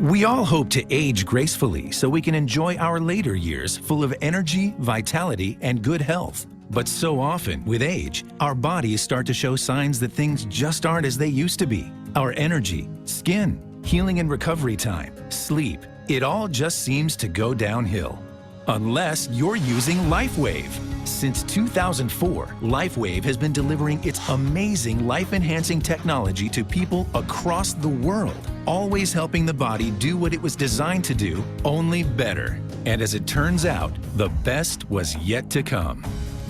We all hope to age gracefully so we can enjoy our later years full of energy, vitality, and good health. But so often, with age, our bodies start to show signs that things just aren't as they used to be. Our energy, skin, healing and recovery time, sleep, it all just seems to go downhill. Unless you're using LifeWave. Since 2004, LifeWave has been delivering its amazing life-enhancing technology to people across the world, always helping the body do what it was designed to do, only better. And as it turns out, the best was yet to come.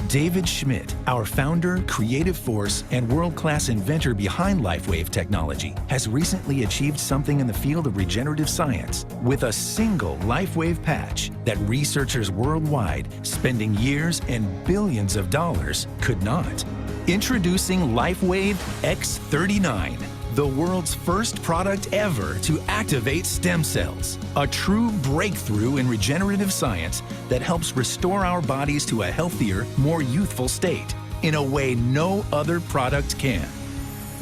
David Schmidt, our founder, creative force, and world-class inventor behind LifeWave technology, has recently achieved something in the field of regenerative science with a single LifeWave patch that researchers worldwide, spending years and billions of dollars, could not. Introducing LifeWave X39, the world's first product ever to activate stem cells. A true breakthrough in regenerative science that helps restore our bodies to a healthier, more youthful state in a way no other product can.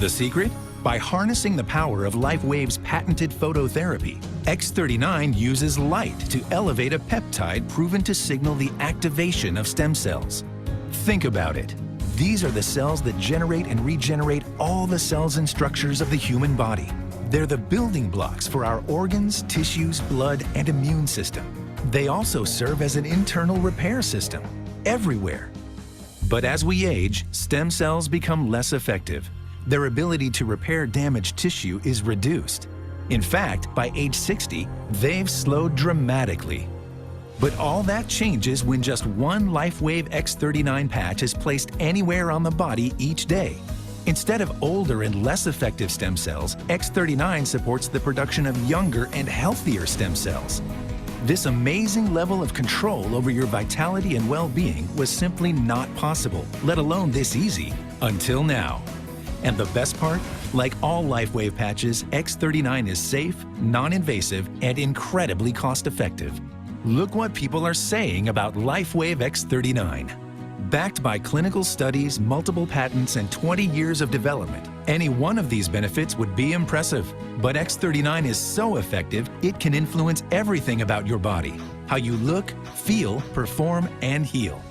The secret? By harnessing the power of LifeWave's patented phototherapy, X39 uses light to elevate a peptide proven to signal the activation of stem cells. Think about it. These are the cells that generate and regenerate all the cells and structures of the human body. They're the building blocks for our organs, tissues, blood, and immune system. They also serve as an internal repair system, everywhere. But as we age, stem cells become less effective. Their ability to repair damaged tissue is reduced. In fact, by age 60, they've slowed dramatically. But all that changes when just one LifeWave X39 patch is placed anywhere on the body each day. Instead of older and less effective stem cells, X39 supports the production of younger and healthier stem cells. This amazing level of control over your vitality and well-being was simply not possible, let alone this easy, until now. And the best part? Like all LifeWave patches, X39 is safe, non-invasive, and incredibly cost-effective. Look what people are saying about LifeWave X39. Backed by clinical studies, multiple patents, and 20 years of development, any one of these benefits would be impressive. But X39 is so effective, it can influence everything about your body, how you look, feel, perform, and heal.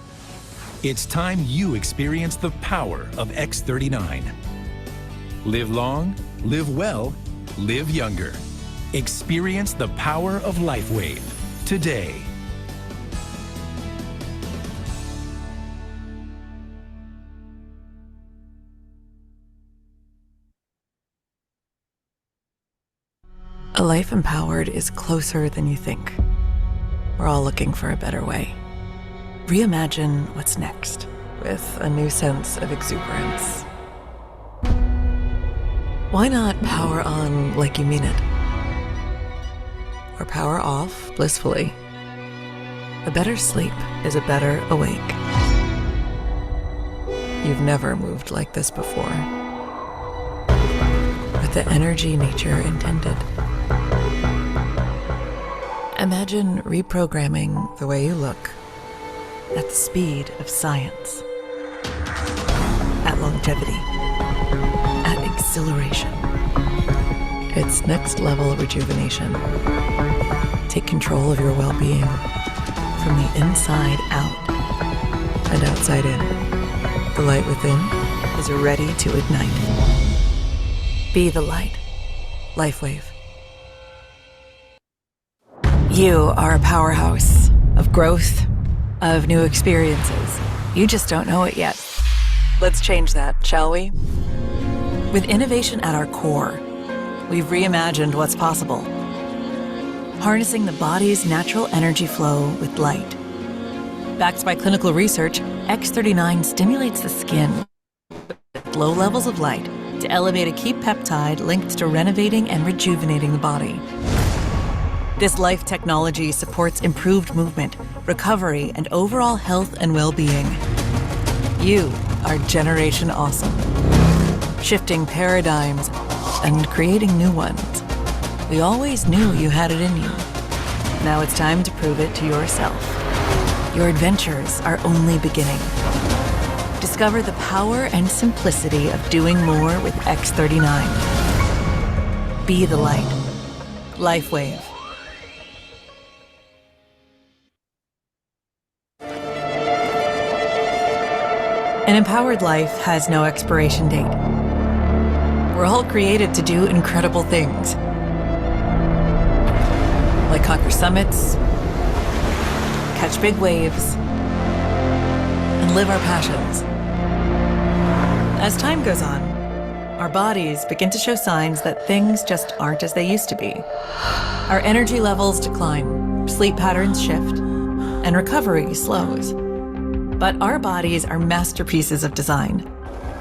It's time you experience the power of X39. Live long, live well, live younger. Experience the power of LifeWave today. A life empowered is closer than you think. We're all looking for a better way. Reimagine what's next with a new sense of exuberance. Why not power on like you mean it? Or power off blissfully. A better sleep is a better awake. You've never moved like this before. With the energy nature intended. Imagine reprogramming the way you look at the speed of science, at longevity, at exhilaration. It's next level rejuvenation. Take control of your well-being from the inside out and outside in. The light within is ready to ignite. Be the light. LifeWave. You are a powerhouse of growth, of new experiences. You just don't know it yet. Let's change that, shall we? With innovation at our core, we've reimagined what's possible. Harnessing the body's natural energy flow with light. Backed by clinical research, X39 stimulates the skin with low levels of light to elevate a key peptide linked to renovating and rejuvenating the body. This life technology supports improved movement, recovery, and overall health and well-being. You are Generation Awesome. Shifting paradigms and creating new ones. We always knew you had it in you. Now it's time to prove it to yourself. Your adventures are only beginning. Discover the power and simplicity of doing more with X39. Be the light. LifeWave. An empowered life has no expiration date. We're all created to do incredible things, like conquer summits, catch big waves, and live our passions. As time goes on, our bodies begin to show signs that things just aren't as they used to be. Our energy levels decline, sleep patterns shift, and recovery slows. But our bodies are masterpieces of design,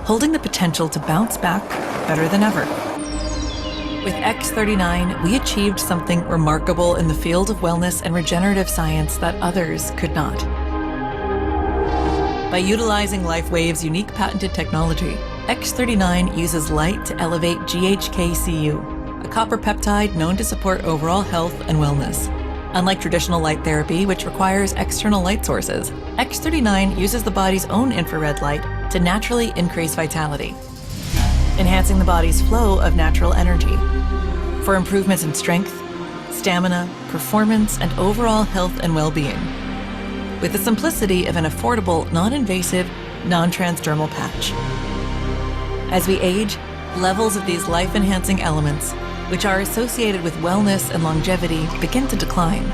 holding the potential to bounce back better than ever. With X39, we achieved something remarkable in the field of wellness and regenerative science that others could not. By utilizing LifeWave's unique patented technology, X39 uses light to elevate GHK-Cu, a copper peptide known to support overall health and wellness. Unlike traditional light therapy, which requires external light sources, X39 uses the body's own infrared light to naturally increase vitality, enhancing the body's flow of natural energy for improvements in strength, stamina, performance, and overall health and well-being, with the simplicity of an affordable, non-invasive, non-transdermal patch. As we age, levels of these life-enhancing elements, which are associated with wellness and longevity, begin to decline.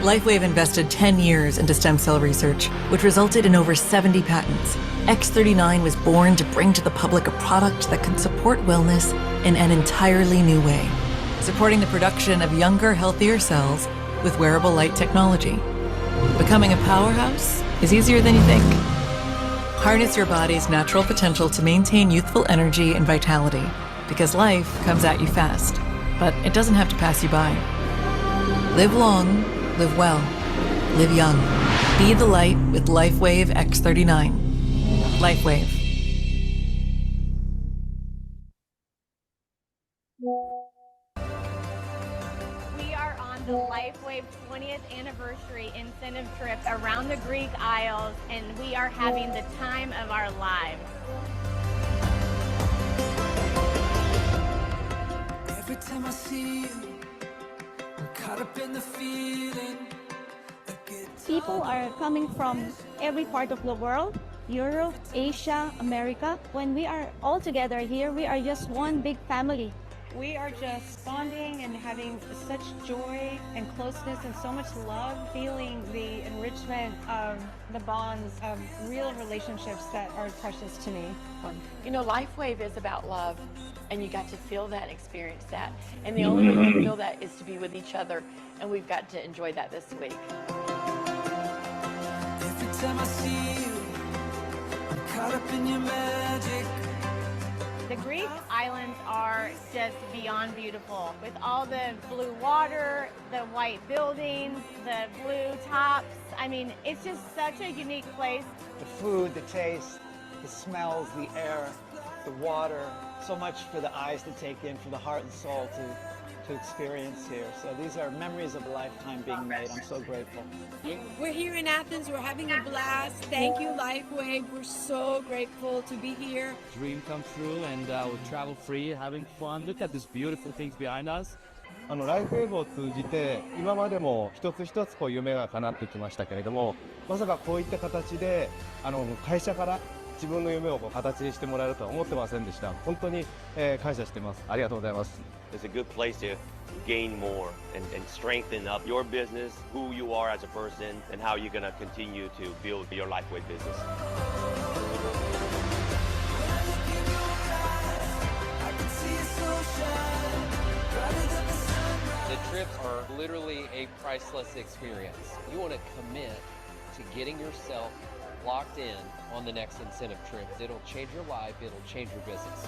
LifeWave invested 10 years into stem cell research, which resulted in over 70 patents. X39 was born to bring to the public a product that can support wellness in an entirely new way, supporting the production of younger, healthier cells with wearable light technology. Becoming a powerhouse is easier than you think. Harness your body's natural potential to maintain youthful energy and vitality, because life comes at you fast, but it doesn't have to pass you by. Live long, live well, live young. Be the light with LifeWave X39. LifeWave. We are on the LifeWave 20th anniversary incentive trip around the Greek Isles, and we are having the time of our lives. Every time I see you, I'm caught up in the feeling. People are coming from every part of the world, Europe, Asia, America. When we are all together here, we are just one big family. We are just bonding and having such joy and closeness and so much love, feeling the enrichment of the bonds of real relationships that are precious to me. You know, LifeWave is about love, and you got to feel that, experience that. And the only way to feel that is to be with each other, and we've got to enjoy that this week. Every time I see you, I'm caught up in your magic. The Greek islands are just beyond beautiful, with all the blue water, the white buildings, the blue tops. I mean, it's just such a unique place. The food, the taste, the smells, the air, the water, so much for the eyes to take in, for the heart and soul to experience here. So these are memories of a lifetime being made. I'm so grateful. We're here in Athens. We're having a blast. Thank you, LifeWave. We're so grateful to be here. Dream come true, and we'll travel free, having fun. Look at these beautiful things behind us. ライフウェーブを通じて今までも一つ一つ夢が叶ってきましたけれども、まさかこういった形で会社から自分の夢を形にしてもらえるとは思ってませんでした。本当に感謝してます。ありがとうございます。It's a good place to gain more and strengthen up your business, who you are as a person, and how you're going to continue to build your LifeWave business. The trips are literally a priceless experience. You want to commit to getting yourself locked in on the next incentive trip. It'll change your life, it'll change your business.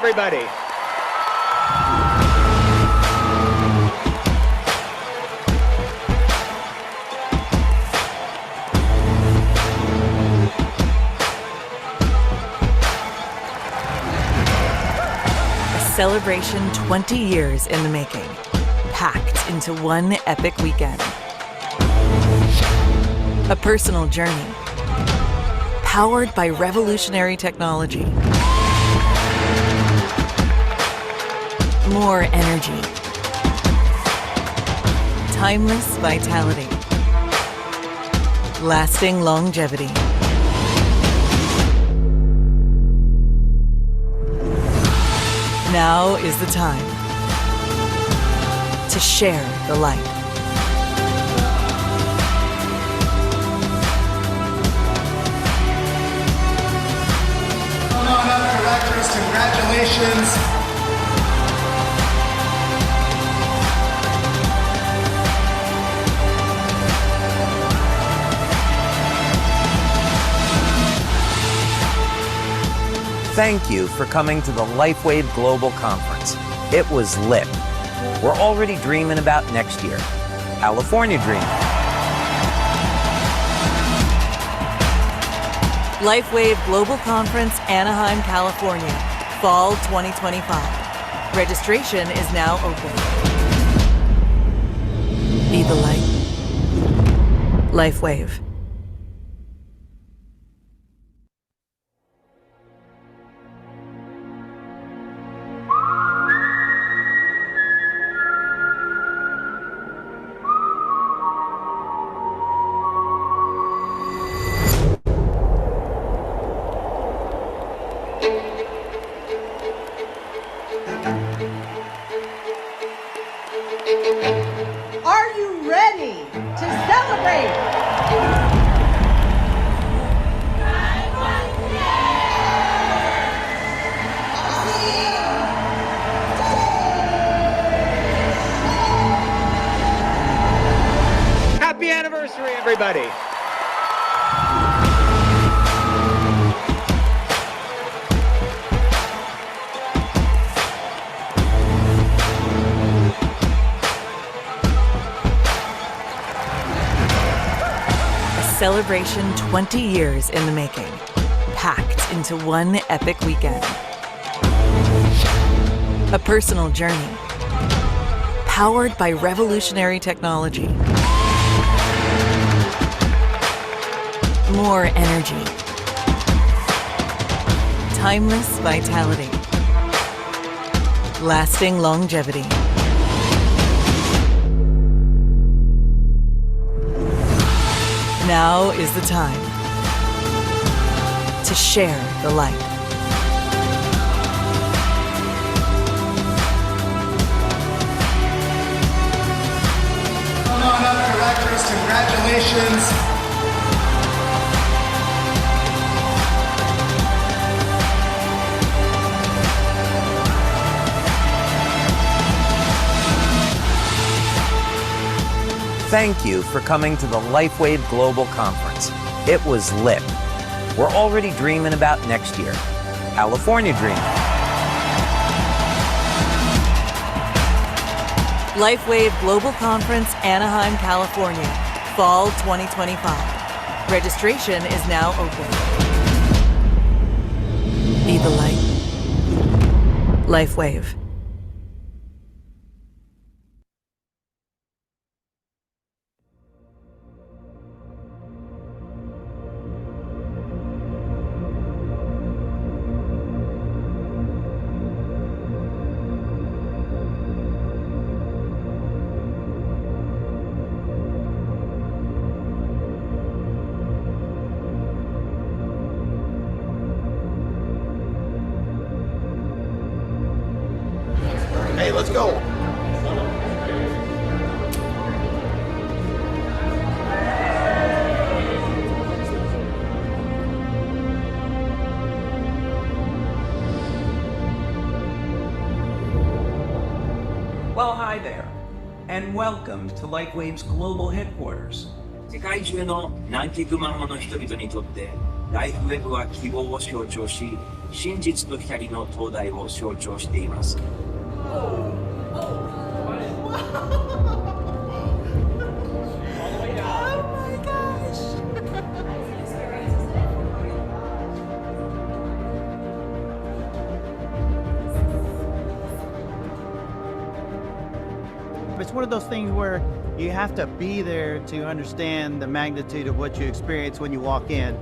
everybody. Celebration 20 years in the making, packed into one epic weekend. A personal journey, powered by revolutionary technology. More energy, timeless vitality, lasting longevity. Now is the time to share the light. Well done, other directors. Congratulations. Thank you for coming to the LifeWave Global Conference. It was lit. We're already dreaming about next year. California dreaming. LifeWave Global Conference, Anaheim, California, Fall 2025. Registration is now open. Be the light. LifeWave. Are you ready to celebrate? Happy anniversary, everybody. Celebration 20 years in the making, packed into one epic weekend. A personal journey, powered by revolutionary technology. More energy, timeless vitality, lasting longevity. Now is the time to share the light. Well done, other directors. Congratulations. Thank you for coming to the LifeWave Global Conference. It was lit. We're already dreaming about next year. California dreaming. LifeWave Global Conference, Anaheim, California, Fall 2025. Registration is now open. Be the light. LifeWave. Hey, let's go. Well, hi there, and welcome to LifeWave's global headquarters. 世界中の南極マンモの人々にとって、ライフウェブは希望を象徴し、真実の光の灯台を象徴しています。It's one of those things where you have to be there to understand the magnitude of what you experience when you walk in.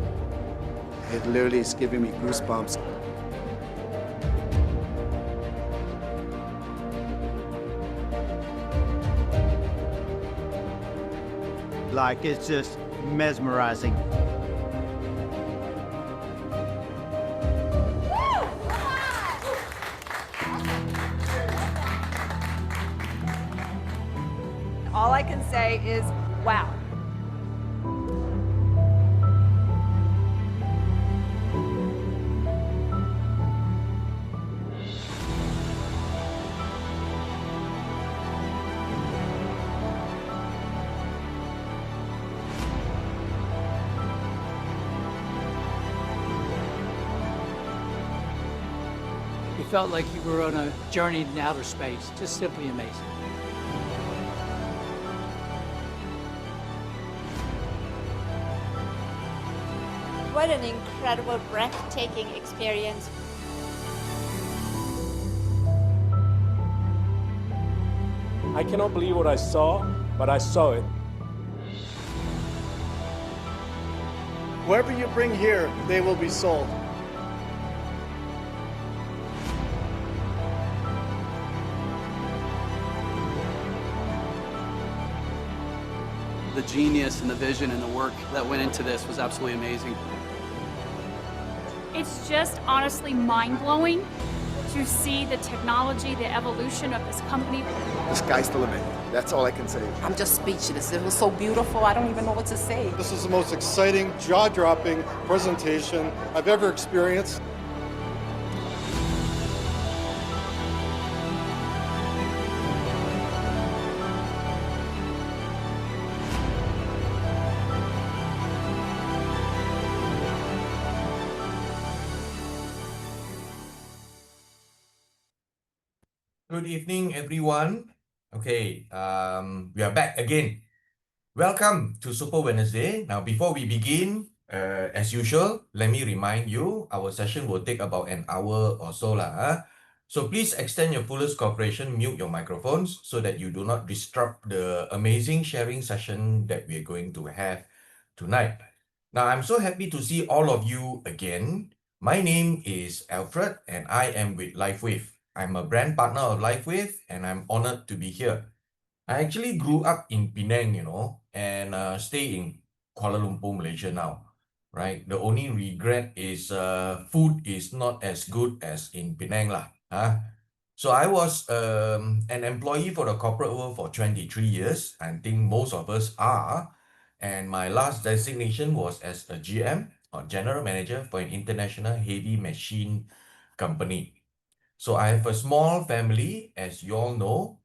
It literally is giving me goosebumps. Like, it's just mesmerizing. All I can say is, wow. You felt like you were on a journey in outer space, just simply amazing. What an incredible, breathtaking experience. I cannot believe what I saw, but I saw it. Whoever you bring here, they will be sold. The genius and the vision and the work that went into this was absolutely amazing. It's just honestly mind-blowing to see the technology, the evolution of this company. The sky's the limit. That's all I can say. I'm just speechless. It was so beautiful. I don't even know what to say. This is the most exciting, jaw-dropping presentation I've ever experienced. Good evening, everyone. Okay, we are back again. Welcome to Super Wednesday. Now, before we begin, as usual, let me remind you, our session will take about an hour or so lah. So please extend your fullest cooperation, mute your microphones so that you do not disrupt the amazing sharing session that we are going to have tonight. Now, I'm so happy to see all of you again. My name is Alfred and I am with LifeWave. I'm a brand partner of LifeWave and I'm honored to be here. I actually grew up in Penang, and stay in Kuala Lumpur, Malaysia now, right? The only regret is food is not as good as in Penang lah. So I was an employee for the corporate world for 23 years. I think most of us are. And my last designation was as a GM or General Manager for an international heavy machine company. So I have a small family, as you all know,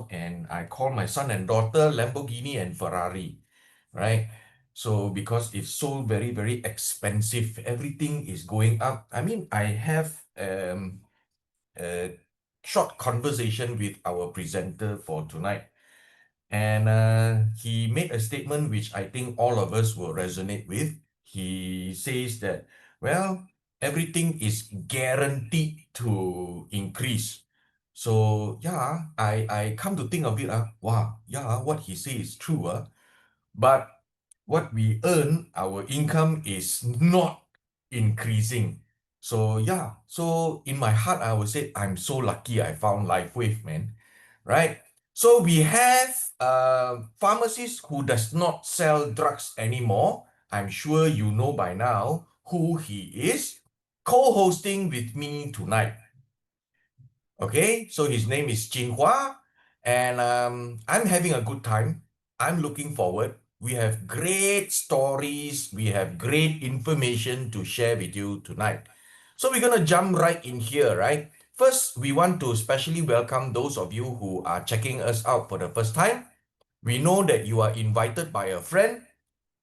and I call my son and daughter Lamborghini and Ferrari, right? So because it's so very, very expensive, everything is going up. I mean, I have a short conversation with our presenter for tonight. And he made a statement which I think all of us will resonate with. He says that, well, everything is guaranteed to increase. So yeah, I come to think of it, wow, yeah, what he says is true. But what we earn, our income is not increasing. So yeah, so in my heart, I would say, I'm so lucky I found LifeWave, man, right? So we have pharmacists who does not sell drugs anymore. I'm sure you know by now who he is, co-hosting with me tonight. Okay, so his name is Jinhua, and I'm having a good time. I'm looking forward. We have great stories. We have great information to share with you tonight. So we're going to jump right in here, right? First, we want to specially welcome those of you who are checking us out for the first time. We know that you are invited by a friend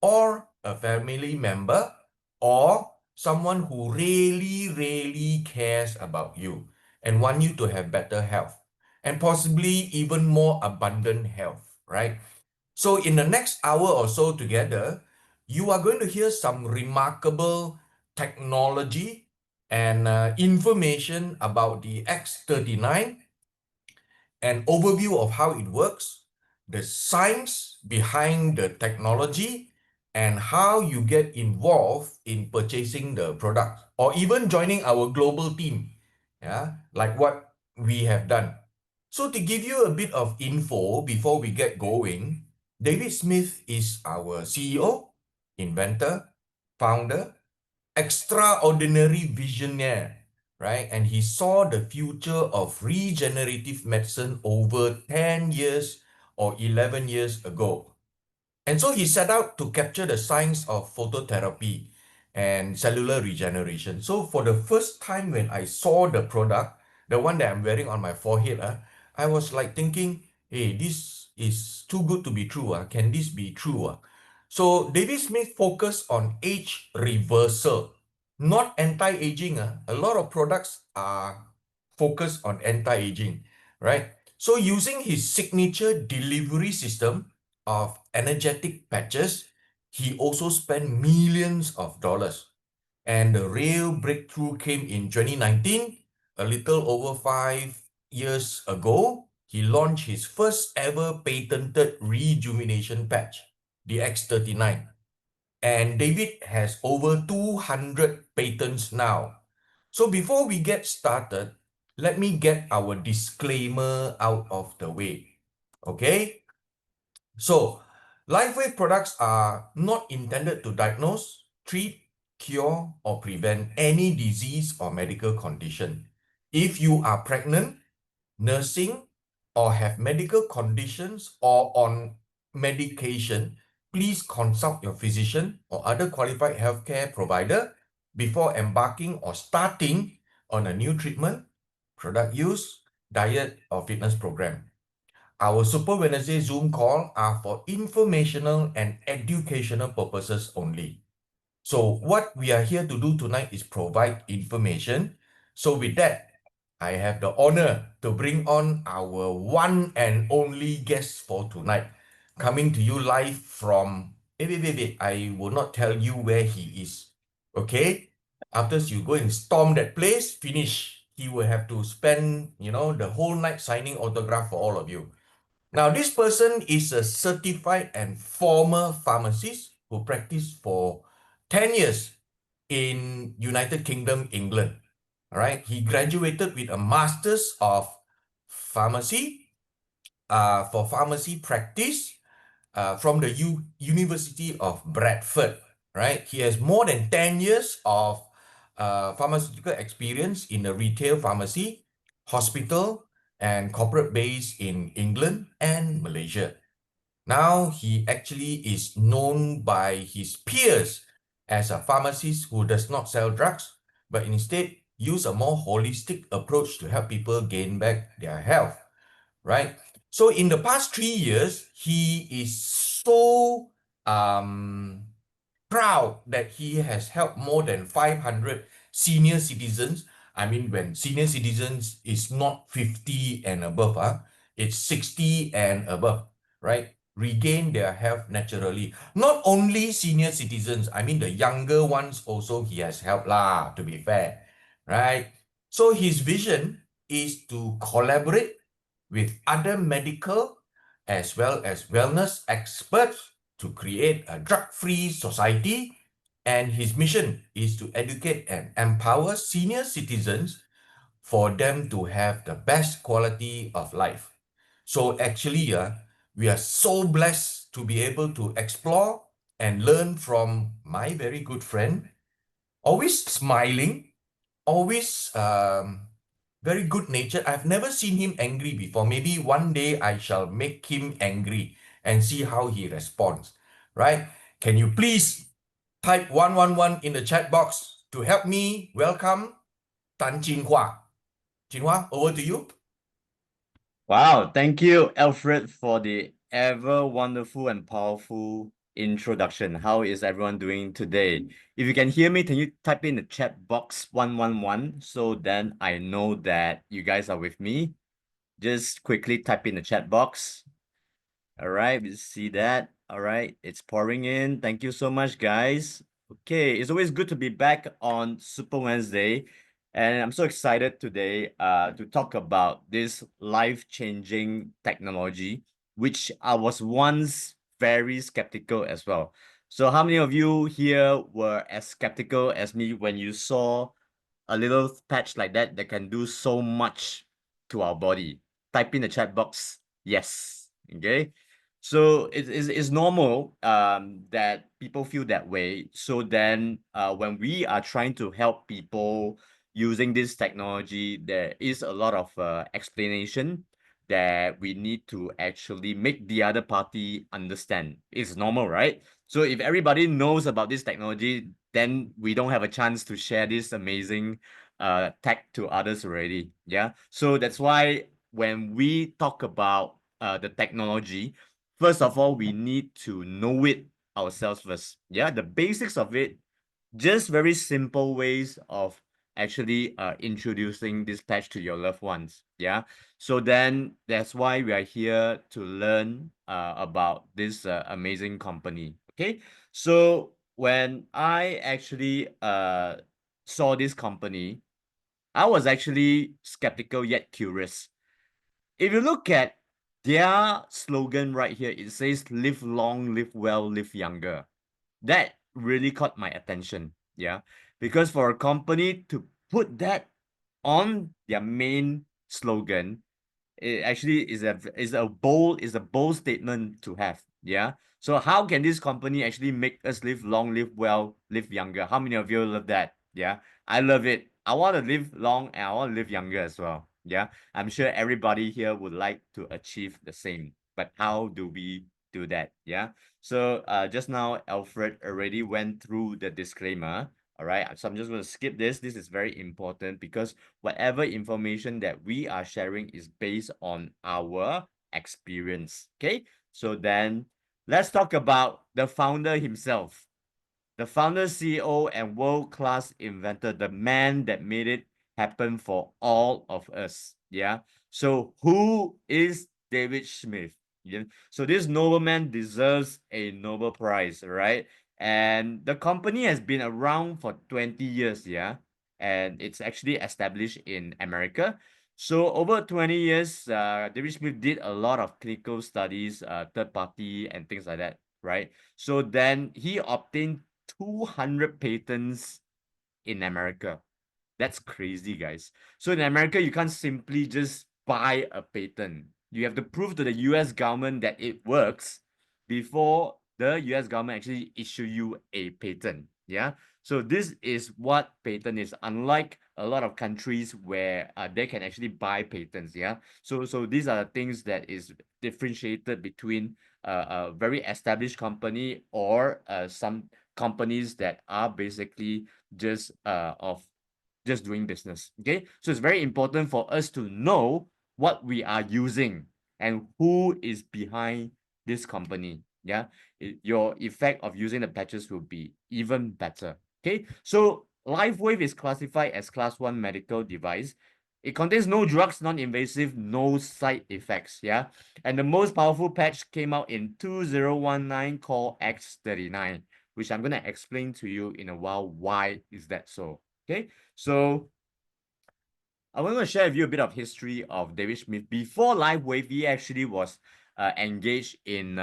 or a family member or someone who really cares about you and want you to have better health and possibly even more abundant health, right? So in the next hour or so together, you are going to hear some remarkable technology and information about the X39, an overview of how it works, the science behind the technology, and how you get involved in purchasing the product or even joining our global team, yeah, like what we have done. So to give you a bit of info before we get going, David Smith is our CEO, inventor, founder, extraordinary visionary, right? And he saw the future of regenerative medicine over 10 years or 11 years ago. And so he set out to capture the science of phototherapy and cellular regeneration. So for the first time when I saw the product, the one that I'm wearing on my forehead, I was like thinking, hey, this is too good to be true. Can this be true? So David Smith focused on age reversal, not anti-aging. A lot of products are focused on anti-aging, right? So using his signature delivery system of energetic patches, he also spent millions of dollars. And the real breakthrough came in 2019, a little over 5 years ago. He launched his first ever patented rejuvenation patch, the X39. And David has over 200 patents now. So before we get started, let me get our disclaimer out of the way. Okay? So, LifeWave products are not intended to diagnose, treat, cure, or prevent any disease or medical condition. If you are pregnant, nursing, or have medical conditions or on medication, please consult your physician or other qualified healthcare provider before embarking or starting on a new treatment, product use, diet, or fitness program. Our Super Wednesday Zoom call are for informational and educational purposes only. So what we are here to do tonight is provide information. So with that, I have the honor to bring on our one and only guest for tonight, coming to you live from, wait, I will not tell you where he is, okay? After you go and storm that place, finish. He will have to spend, the whole night signing autograph for all of you. Now, this person is a certified and former pharmacist who practiced for 10 years in United Kingdom, England. All right, he graduated with a Master's of Pharmacy for pharmacy practice from the University of Bradford. Right, he has more than 10 years of pharmaceutical experience in the retail pharmacy, hospital, and corporate base in England and Malaysia. Now he actually is known by his peers as a pharmacist who does not sell drugs, but instead use a more holistic approach to help people gain back their health, right? So in the past 3 years, he is so proud that he has helped more than 500 senior citizens. I mean, when senior citizens is not 50 and above, it's 60 and above, right? Regain their health naturally. Not only senior citizens, I mean the younger ones also he has helped lah, to be fair, right? So his vision is to collaborate with other medical as well as wellness experts to create a drug-free society, and his mission is to educate and empower senior citizens for them to have the best quality of life. So actually, we are so blessed to be able to explore and learn from my very good friend, always smiling, always very good natured. I've never seen him angry before. Maybe one day I shall make him angry and see how he responds, right? Can you please type 111 in the chat box to help me welcome Tan Jinhua. Jinhua, over to you. Wow, thank you, Alfred, for the ever wonderful and powerful introduction. How is everyone doing today? If you can hear me, can you type in the chat box 111 so then I know that you guys are with me? Just quickly type in the chat box. All right, we see that. All right, it's pouring in. Thank you so much, guys. Okay, it's always good to be back on Super Wednesday. And I'm so excited today to talk about this life-changing technology, which I was once very skeptical as well. So how many of you here were as skeptical as me when you saw a little patch like that that can do so much to our body? Type in the chat box, yes. Okay. So it's normal that people feel that way. So then when we are trying to help people using this technology, there is a lot of explanation that we need to actually make the other party understand. It's normal, right? So if everybody knows about this technology, then we don't have a chance to share this amazing tech to others already. Yeah. So that's why when we talk about the technology, first of all, we need to know it ourselves first. Yeah, the basics of it, just very simple ways of actually introducing this patch to your loved ones. Yeah, so then that's why we are here to learn about this amazing company. Okay, so when I actually saw this company, I was actually skeptical yet curious. If you look at their slogan right here, it says live long, live well, live younger. That really caught my attention. Yeah. Because for a company to put that on their main slogan, it actually is a bold statement to have. Yeah. So how can this company actually make us live long, live well, live younger? How many of you love that? Yeah. I love it. I want to live long and I want to live younger as well. Yeah. I'm sure everybody here would like to achieve the same. But how do we do that? Yeah. So just now Alfred already went through the disclaimer. All right. So I'm just going to skip this. This is very important because whatever information that we are sharing is based on our experience. Okay. So then let's talk about the founder himself. The founder, CEO, and world-class inventor, the man that made it happen for all of us. Yeah. So who is David Smith? Yeah. So this nobleman deserves a Nobel Prize, right? And the company has been around for 20 years, yeah. And it's actually established in America. So over 20 years, David Smith did a lot of clinical studies, third party and things like that, right? So then he obtained 200 patents in America. That's crazy, guys. So in America, you can't simply just buy a patent. You have to prove to the US government that it works before the US government actually issue you a patent. Yeah. So this is what patent is, unlike a lot of countries where they can actually buy patents. Yeah. So these are the things that is differentiated between a very established company or some companies that are basically just just doing business. Okay, so it's very important for us to know what we are using and who is behind this company. Yeah, your effect of using the patches will be even better. Okay, so LifeWave is classified as class 1 medical device. It contains no drugs, non-invasive, no side effects. Yeah, and the most powerful patch came out in 2019 called X39, which I'm going to explain to you in a while why is that so. Okay, so I want to share with you a bit of history of David Smith. Before LifeWave, he actually was engaged in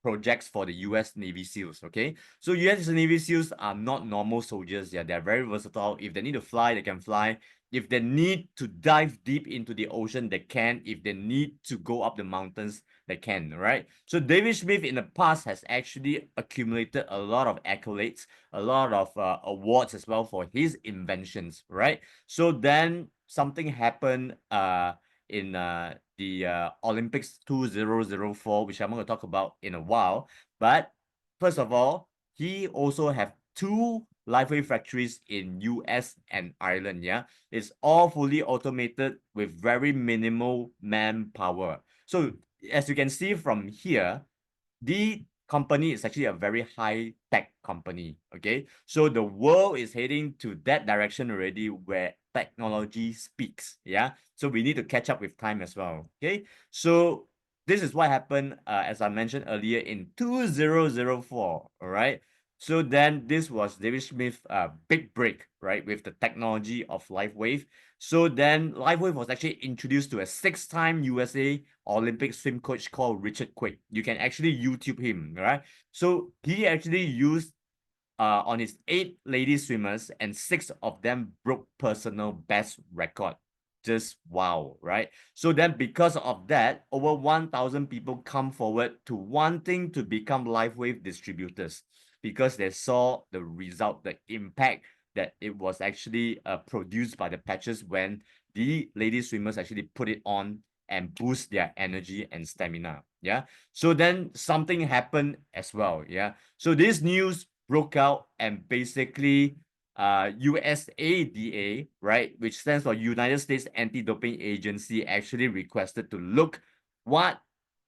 projects for the US Navy SEALs. Okay, so US Navy SEALs are not normal soldiers. Yeah, they're very versatile. If they need to fly, they can fly. If they need to dive deep into the ocean, they can. If they need to go up the mountains, they can, right? So David Smith in the past has actually accumulated a lot of accolades, a lot of awards as well for his inventions, right? So then something happened in the Olympics 2004, which I'm going to talk about in a while. But first of all, he also have 2 LifeWave factories in US and Ireland. Yeah, it's all fully automated with very minimal manpower. So as you can see from here, the company is actually a very high-tech company, okay? So the world is heading to that direction already where technology speaks, yeah? So we need to catch up with time as well, okay? So this is what happened, as I mentioned earlier, in 2004, all right? So then this was David Smith's big break, right, with the technology of LIFEWAVE. So then LIFEWAVE was actually introduced to a 6-time USA Olympic swim coach called Richard Quake. You can actually YouTube him, right? So he actually used on his 8 lady swimmers, and 6 of them broke personal best record. Just wow, right? So then because of that, over 1,000 people come forward to wanting to become LIFEWAVE distributors because they saw the result, the impact that it was actually produced by the patches when the lady swimmers actually put it on and boost their energy and stamina. Yeah. So then something happened as well. Yeah. So this news broke out, and basically USADA, right, which stands for United States Anti-Doping Agency, actually requested to look what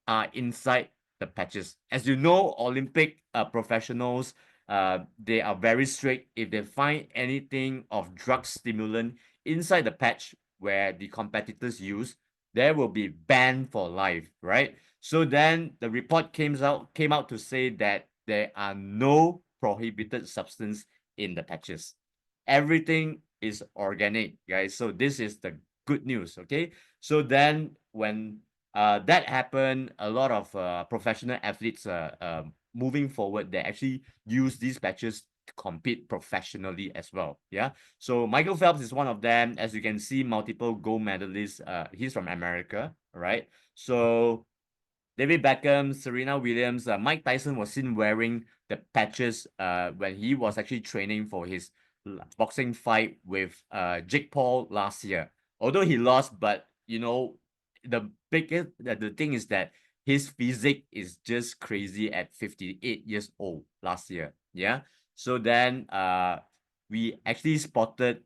are inside the patches. As you know, Olympic professionals, they are very strict. If they find anything of drug stimulant inside the patch where the competitors use, there will be banned for life, right? So then the report came out to say that there are no prohibited substance in the patches. Everything is organic, guys. So this is the good news, okay? So then when that happened, a lot of professional athletes moving forward, they actually use these patches to compete professionally as well. Yeah. So Michael Phelps is one of them. As you can see, multiple gold medalists. He's from America, right? So David Beckham, Serena Williams, Mike Tyson was seen wearing the patches when he was actually training for his boxing fight with Jake Paul last year. Although he lost, but you know, the thing is that his physique is just crazy at 58 years old last year. Yeah. So then we actually spotted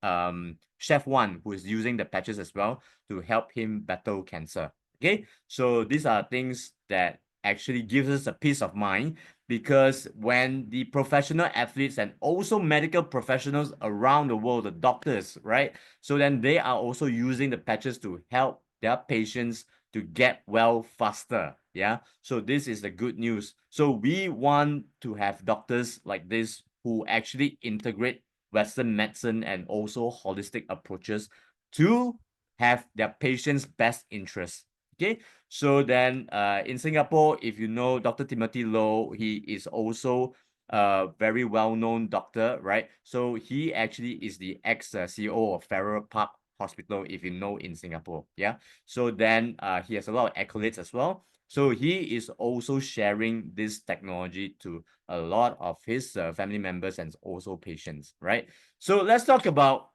Chef One, who is using the patches as well to help him battle cancer. Okay, so these are things that actually gives us a peace of mind, because when the professional athletes and also medical professionals around the world, the doctors, right? So then they are also using the patches to help their patients to get well faster. Yeah, so this is the good news. So we want to have doctors like this who actually integrate Western medicine and also holistic approaches to have their patients' best interests. Okay, so then in Singapore, if you know Dr. Timothy Low, he is also a very well-known doctor, right? So he actually is the ex-CEO of Farrer Park Hospital, if you know, in Singapore. Yeah, so then he has a lot of accolades as well. So he is also sharing this technology to a lot of his family members and also patients, right? So let's talk about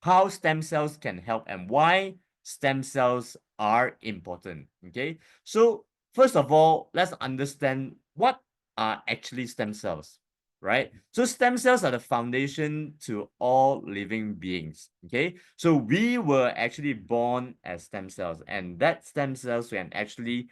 how stem cells can help and why stem cells are important. Okay, so first of all, let's understand what are actually stem cells, right? So stem cells are the foundation to all living beings. Okay, so we were actually born as stem cells, and that stem cells can actually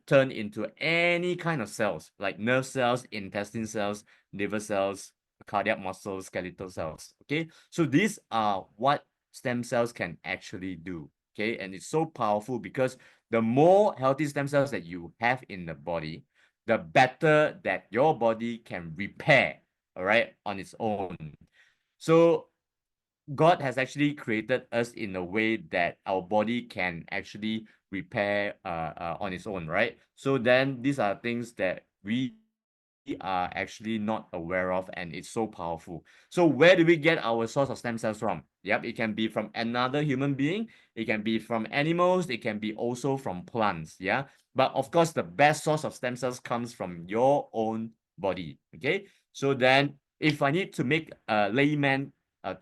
turn into any kind of cells, like nerve cells, intestine cells, liver cells, cardiac muscles, skeletal cells. Okay, so these are what stem cells can actually do. Okay, and it's so powerful because the more healthy stem cells that you have in the body, the better that your body can repair, all right, on its own. So God has actually created us in a way that our body can actually repair on its own, right? So then these are things that we are actually not aware of, and it's so powerful. So where do we get our source of stem cells from? Yep, it can be from another human being, it can be from animals, it can be also from plants. Yeah, but of course the best source of stem cells comes from your own body. Okay, so then if I need to make a layman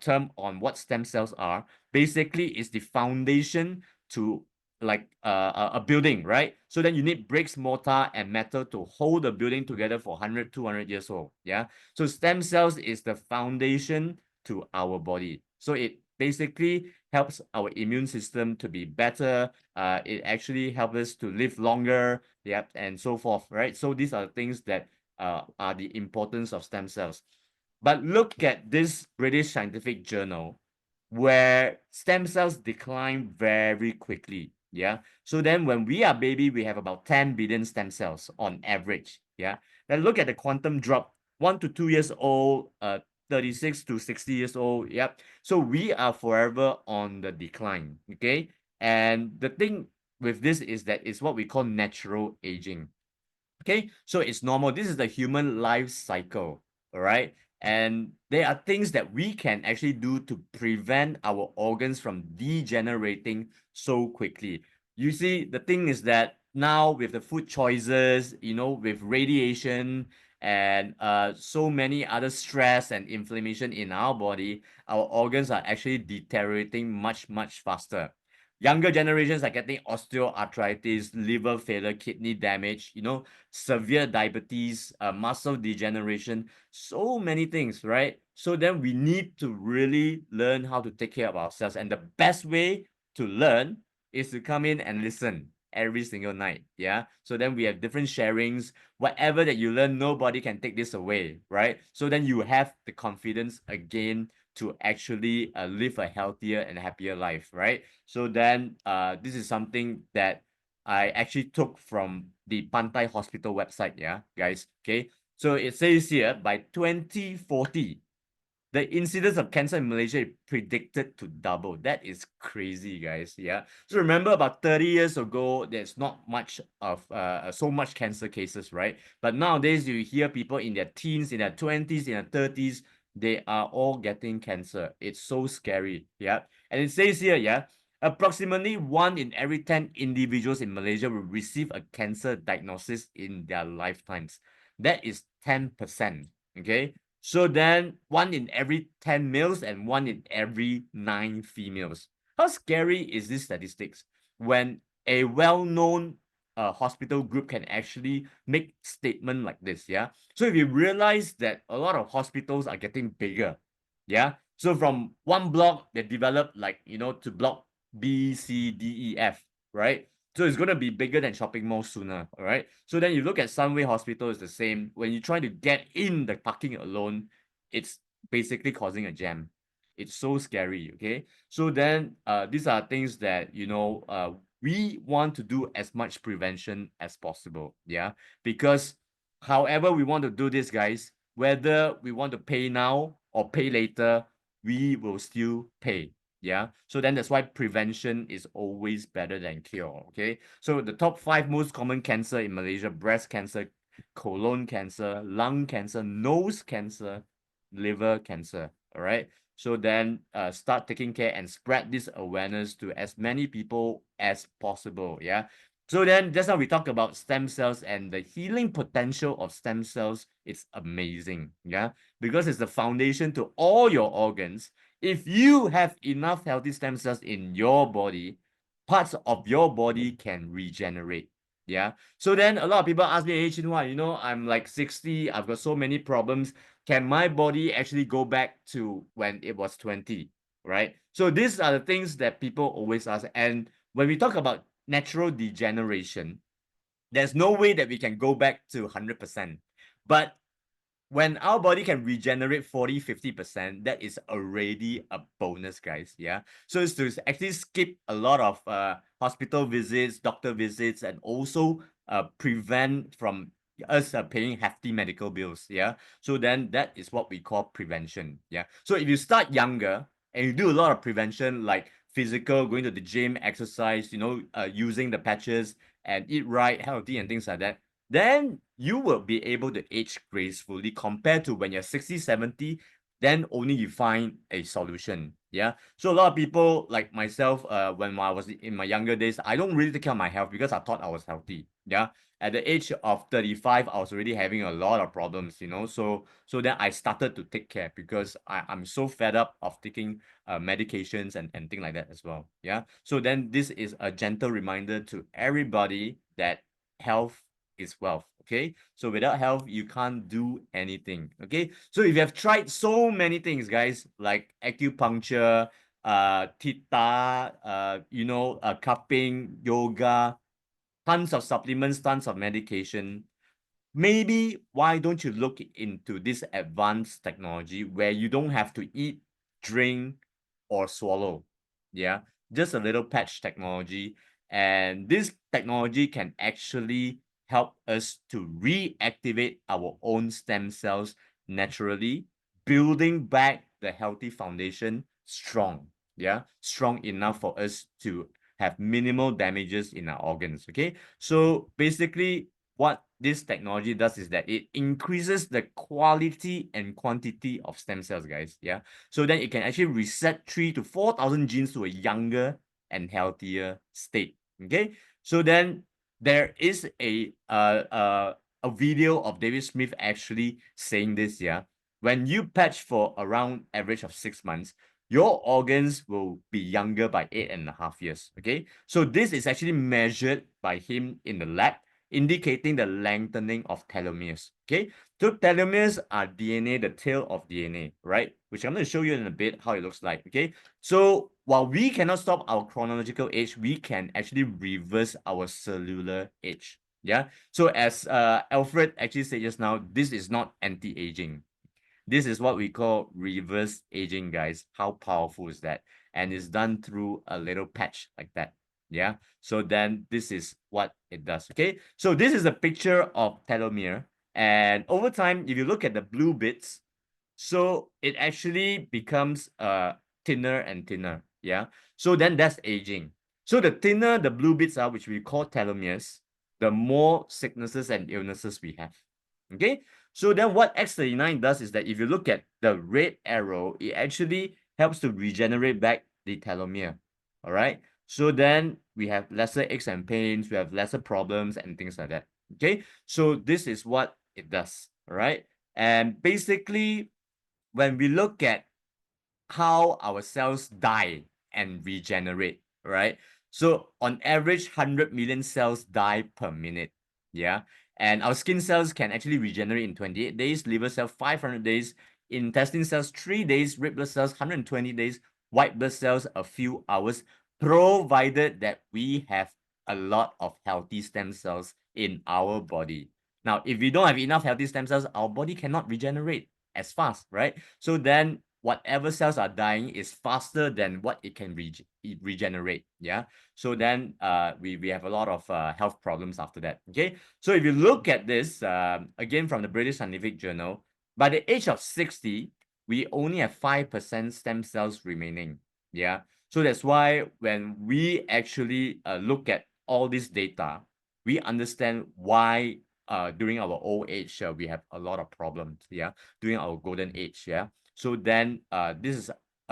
term on what stem cells are, basically it's the foundation to like a building, right? So then you need bricks, mortar, and metal to hold the building together for 100, 200 years old. Yeah. So stem cells is the foundation to our body. So it basically helps our immune system to be better. It actually helps us to live longer, yep, and so forth, right? So these are the things that are the importance of stem cells. But look at this British scientific journal where stem cells decline very quickly. Yeah. So then when we are baby, we have about 10 billion stem cells on average. Yeah. Then look at the quantum drop, 1 to 2 years old, 36 to 60 years old. Yep. So we are forever on the decline. Okay. And the thing with this is that it's what we call natural aging. Okay. So it's normal. This is the human life cycle. All right. And there are things that we can actually do to prevent our organs from degenerating so quickly. You see, the thing is that now with the food choices, with radiation and so many other stress and inflammation in our body, our organs are actually deteriorating much, much faster. Younger generations are getting osteoarthritis, liver failure, kidney damage, severe diabetes, muscle degeneration, so many things, right? So then we need to really learn how to take care of ourselves. And the best way to learn is to come in and listen every single night. Yeah. So then we have different sharings. Whatever that you learn, nobody can take this away, right? So then you have the confidence again to actually live a healthier and happier life, right? So then this is something that I actually took from the Pantai Hospital website, yeah, guys, okay? So it says here, by 2040, the incidence of cancer in Malaysia is predicted to double. That is crazy, guys, yeah? So remember about 30 years ago, there's not much of so much cancer cases, right? But nowadays, you hear people in their teens, in their 20s, in their 30s, they are all getting cancer. It's so scary, yeah? And it says here, yeah, approximately 1 in every 10 individuals in Malaysia will receive a cancer diagnosis in their lifetimes. That is 10%, okay? So then 1 in every 10 males and 1 in every 9 females. How scary is this statistics when a well-known hospital group can actually make statement like this, yeah? So if you realize that a lot of hospitals are getting bigger, yeah? So from one block, they develop to block B, C, D, E, F, right? So it's going to be bigger than shopping malls sooner, all right? So then you look at Sunway Hospital, it's the same. When you try to get in the parking alone, it's basically causing a jam. It's so scary, okay? So then these are things that, we want to do as much prevention as possible, yeah? Because however we want to do this, guys, whether we want to pay now or pay later, we will still pay, yeah? So then that's why prevention is always better than cure, okay? So the top 5 most common cancer in Malaysia: breast cancer, colon cancer, lung cancer, nose cancer, liver cancer, all right? So then start taking care and spread this awareness to as many people as possible, yeah? So then just now we talk about stem cells and the healing potential of stem cells. It's amazing, yeah? Because it's the foundation to all your organs. If you have enough healthy stem cells in your body, parts of your body can regenerate, yeah? So then a lot of people ask me, hey, Chinhua, I'm like 60, I've got so many problems. Can my body actually go back to when it was 20, right? So these are the things that people always ask. And when we talk about natural degeneration, there's no way that we can go back to 100%. But when our body can regenerate 40, 50%, that is already a bonus, guys, yeah? So it's to actually skip a lot of hospital visits, doctor visits, and also prevent from us paying hefty medical bills, yeah? So then that is what we call prevention, yeah? So if you start younger and you do a lot of prevention, like physical, going to the gym, exercise, using the patches and eat right, healthy and things like that, then you will be able to age gracefully compared to when you're 60, 70, then only you find a solution, yeah? So a lot of people like myself, when I was in my younger days, I don't really take care of my health because I thought I was healthy, yeah? At the age of 35, I was already having a lot of problems, so then I started to take care because I'm so fed up of taking medications and things like that as well, yeah? So then this is a gentle reminder to everybody that health is wealth, okay? So without health, you can't do anything, okay? So if you have tried so many things, guys, like acupuncture, theta, cupping, yoga, tons of supplements, tons of medication. Maybe why don't you look into this advanced technology where you don't have to eat, drink, or swallow? Yeah, just a little patch technology. And this technology can actually help us to reactivate our own stem cells naturally, building back the healthy foundation strong. Yeah, strong enough for us to have minimal damages in our organs. Okay, so basically what this technology does is that it increases the quality and quantity of stem cells, guys. Yeah, so then it can actually reset 3,000 to 4,000 genes to a younger and healthier state. Okay, so then there is a video of David Smith actually saying this. Yeah, when you patch for around average of 6 months, your organs will be younger by 8.5 years. Okay, so this is actually measured by him in the lab, indicating the lengthening of telomeres. Okay, so telomeres are DNA, the tail of DNA, right? Which I'm going to show you in a bit how it looks like. Okay, so while we cannot stop our chronological age, we can actually reverse our cellular age. Yeah, so as Alfred actually said just now, this is not anti-aging. This is what we call reverse aging, guys. How powerful is that? And it's done through a little patch like that. Yeah. So then this is what it does. Okay. So this is a picture of telomere. And over time, if you look at the blue bits, so it actually becomes thinner and thinner. Yeah. So then that's aging. So the thinner the blue bits are, which we call telomeres, the more sicknesses and illnesses we have. Okay. So then what X39 does is that if you look at the red arrow, it actually helps to regenerate back the telomere. All right. So then we have lesser aches and pains, we have lesser problems and things like that. Okay. So this is what it does. All right. And basically, when we look at how our cells die and regenerate, right? So on average, 100 million cells die per minute. Yeah. And our skin cells can actually regenerate in 28 days, liver cells 500 days, intestine cells 3 days, red blood cells 120 days, white blood cells a few hours, provided that we have a lot of healthy stem cells in our body. Now, if we don't have enough healthy stem cells, our body cannot regenerate as fast, right? So then whatever cells are dying is faster than what it can regenerate. Yeah. So then we have a lot of health problems after that. Okay. So if you look at this, again, from the British Scientific Journal, by the age of 60, we only have 5% stem cells remaining. Yeah. So that's why when we actually look at all this data, we understand why during our old age, we have a lot of problems. Yeah. During our golden age. Yeah. So then this is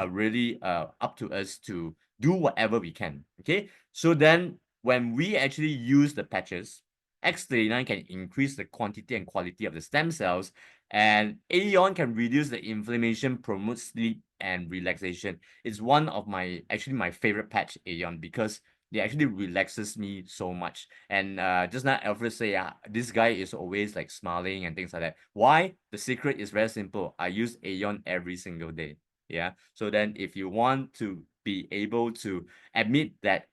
really up to us to do whatever we can. Okay. So then when we actually use the patches, X39 can increase the quantity and quality of the stem cells, and Aeon can reduce the inflammation, promote sleep and relaxation. It's one of my favorite patch, Aeon, because it actually relaxes me so much. And just now Alfred say, this guy is always like smiling and things like that. Why? The secret is very simple. I use Aeon every single day. Yeah. So then if you want to be able to admit that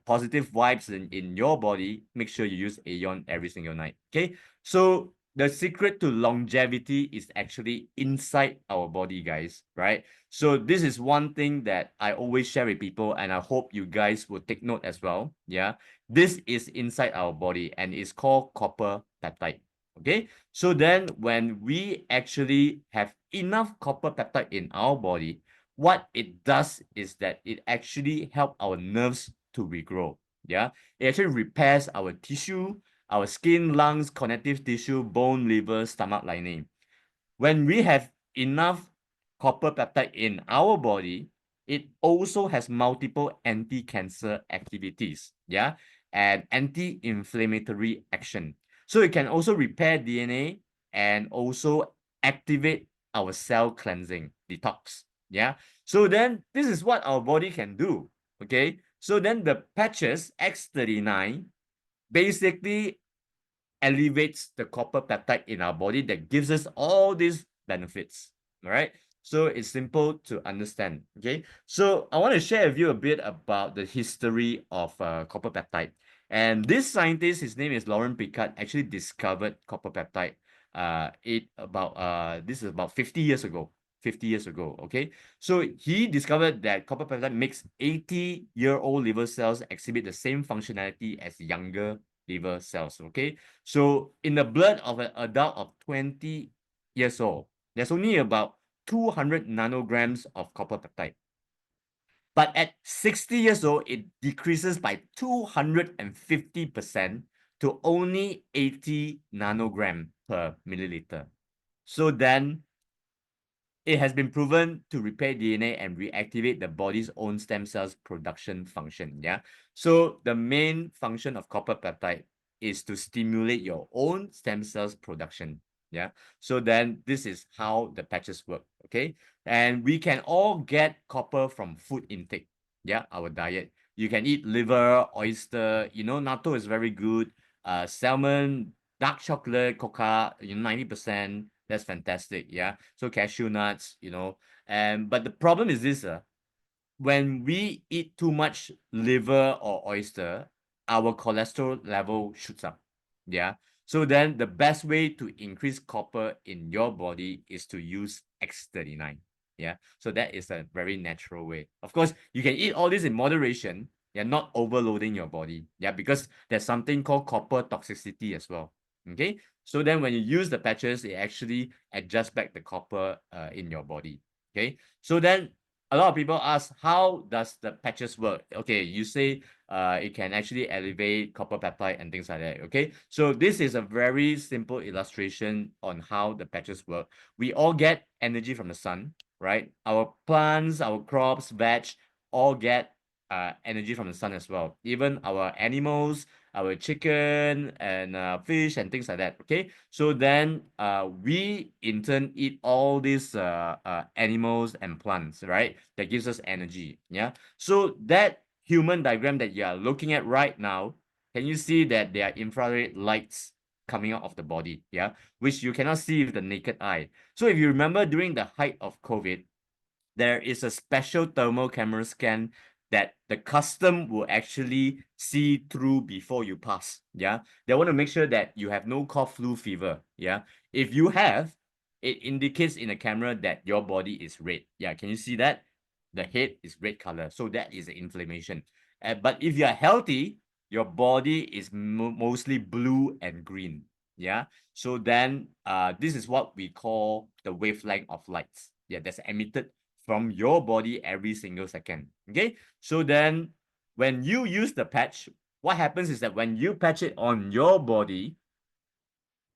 positive vibes in your body, make sure you use Aeon every single night. Okay. So the secret to longevity is actually inside our body, guys, right? So this is one thing that I always share with people, and I hope you guys will take note as well. Yeah, this is inside our body and it's called copper peptide. Okay, so then when we actually have enough copper peptide in our body, what it does is that it actually helps our nerves to regrow. Yeah, it actually repairs our tissue, our skin, lungs, connective tissue, bone, liver, stomach lining. When we have enough copper peptide in our body, it also has multiple anti-cancer activities, yeah, and anti-inflammatory action. So it can also repair DNA and also activate our cell cleansing, detox, yeah. So then this is what our body can do, okay? So then the patches X39 basically elevates the copper peptide in our body that gives us all these benefits. All right. So it's simple to understand. Okay, so I want to share with you a bit about the history of copper peptide. And this scientist, his name is Laurent Picard, actually discovered copper peptide. This is about 50 years ago. 50 years ago. Okay, so he discovered that copper peptide makes 80-year-old liver cells exhibit the same functionality as younger liver cells. Okay, so in the blood of an adult of 20 years old, there's only about 200 nanograms of copper peptide. But at 60 years old, it decreases by 250% to only 80 nanogram per milliliter. So then it has been proven to repair DNA and reactivate the body's own stem cells production function. Yeah. So the main function of copper peptide is to stimulate your own stem cells production. Yeah. So then this is how the patches work. Okay. And we can all get copper from food intake. Yeah. Our diet. You can eat liver, oyster, natto is very good. Salmon, dark chocolate, coca, 90%. That's fantastic. Yeah. So cashew nuts, but the problem is this, when we eat too much liver or oyster, our cholesterol level shoots up. Yeah. So then the best way to increase copper in your body is to use X39. Yeah. So that is a very natural way. Of course, you can eat all this in moderation. You're not overloading your body. Yeah. Because there's something called copper toxicity as well. Okay. So then when you use the patches, it actually adjusts back the copper in your body. Okay. So then a lot of people ask, how does the patches work? Okay, you say it can actually elevate copper peptide and things like that. Okay, so this is a very simple illustration on how the patches work. We all get energy from the sun, right? Our plants, our crops, veg, all get energy from the sun as well. Even our animals, our chicken and fish and things like that. Okay, so then we in turn eat all these animals and plants, right? That gives us energy. Yeah. So that human diagram that you are looking at right now, can you see that there are infrared lights coming out of the body? Yeah, which you cannot see with the naked eye. So if you remember during the height of COVID, there is a special thermal camera scan that the custom will actually see through before you pass. Yeah. They want to make sure that you have no cough, flu, fever. Yeah. If you have, it indicates in the camera that your body is red. Yeah. Can you see that? The head is red color. So that is the inflammation. But if you are healthy, your body is mostly blue and green. Yeah. So then this is what we call the wavelength of lights. Yeah. That's emitted from your body every single second. Okay, so then when you use the patch, what happens is that when you patch it on your body,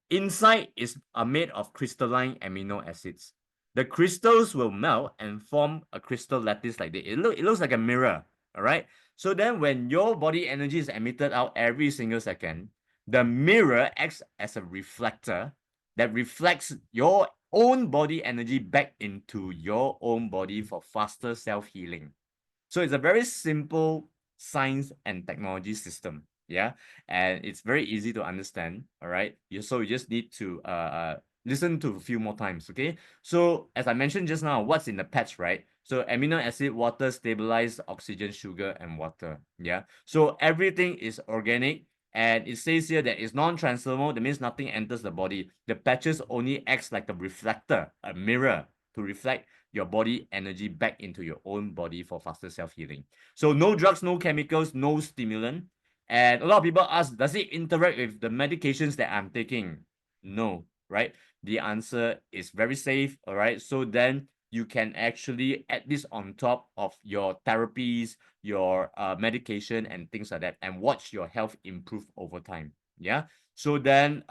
inside is made of crystalline amino acids. The crystals will melt and form a crystal lattice like this. It looks like a mirror. All right. So then when your body energy is emitted out every single second, the mirror acts as a reflector that reflects your own body energy back into your own body for faster self-healing. So it's a very simple science and technology system. Yeah. And it's very easy to understand. All right. So you just need to listen to a few more times. Okay. So as I mentioned just now, what's in the patch, right? So amino acid, water, stabilized oxygen, sugar, and water. Yeah. So everything is organic. And it says here that it's non-transdermal. That means nothing enters the body. The patches only acts like a reflector, a mirror, to reflect your body energy back into your own body for faster self-healing. So no drugs, no chemicals, no stimulant. And a lot of people ask, does it interact with the medications that I'm taking? No, right? The answer is very safe, all right? So then you can actually add this on top of your therapies, your medication and things like that, and watch your health improve over time. Yeah. So then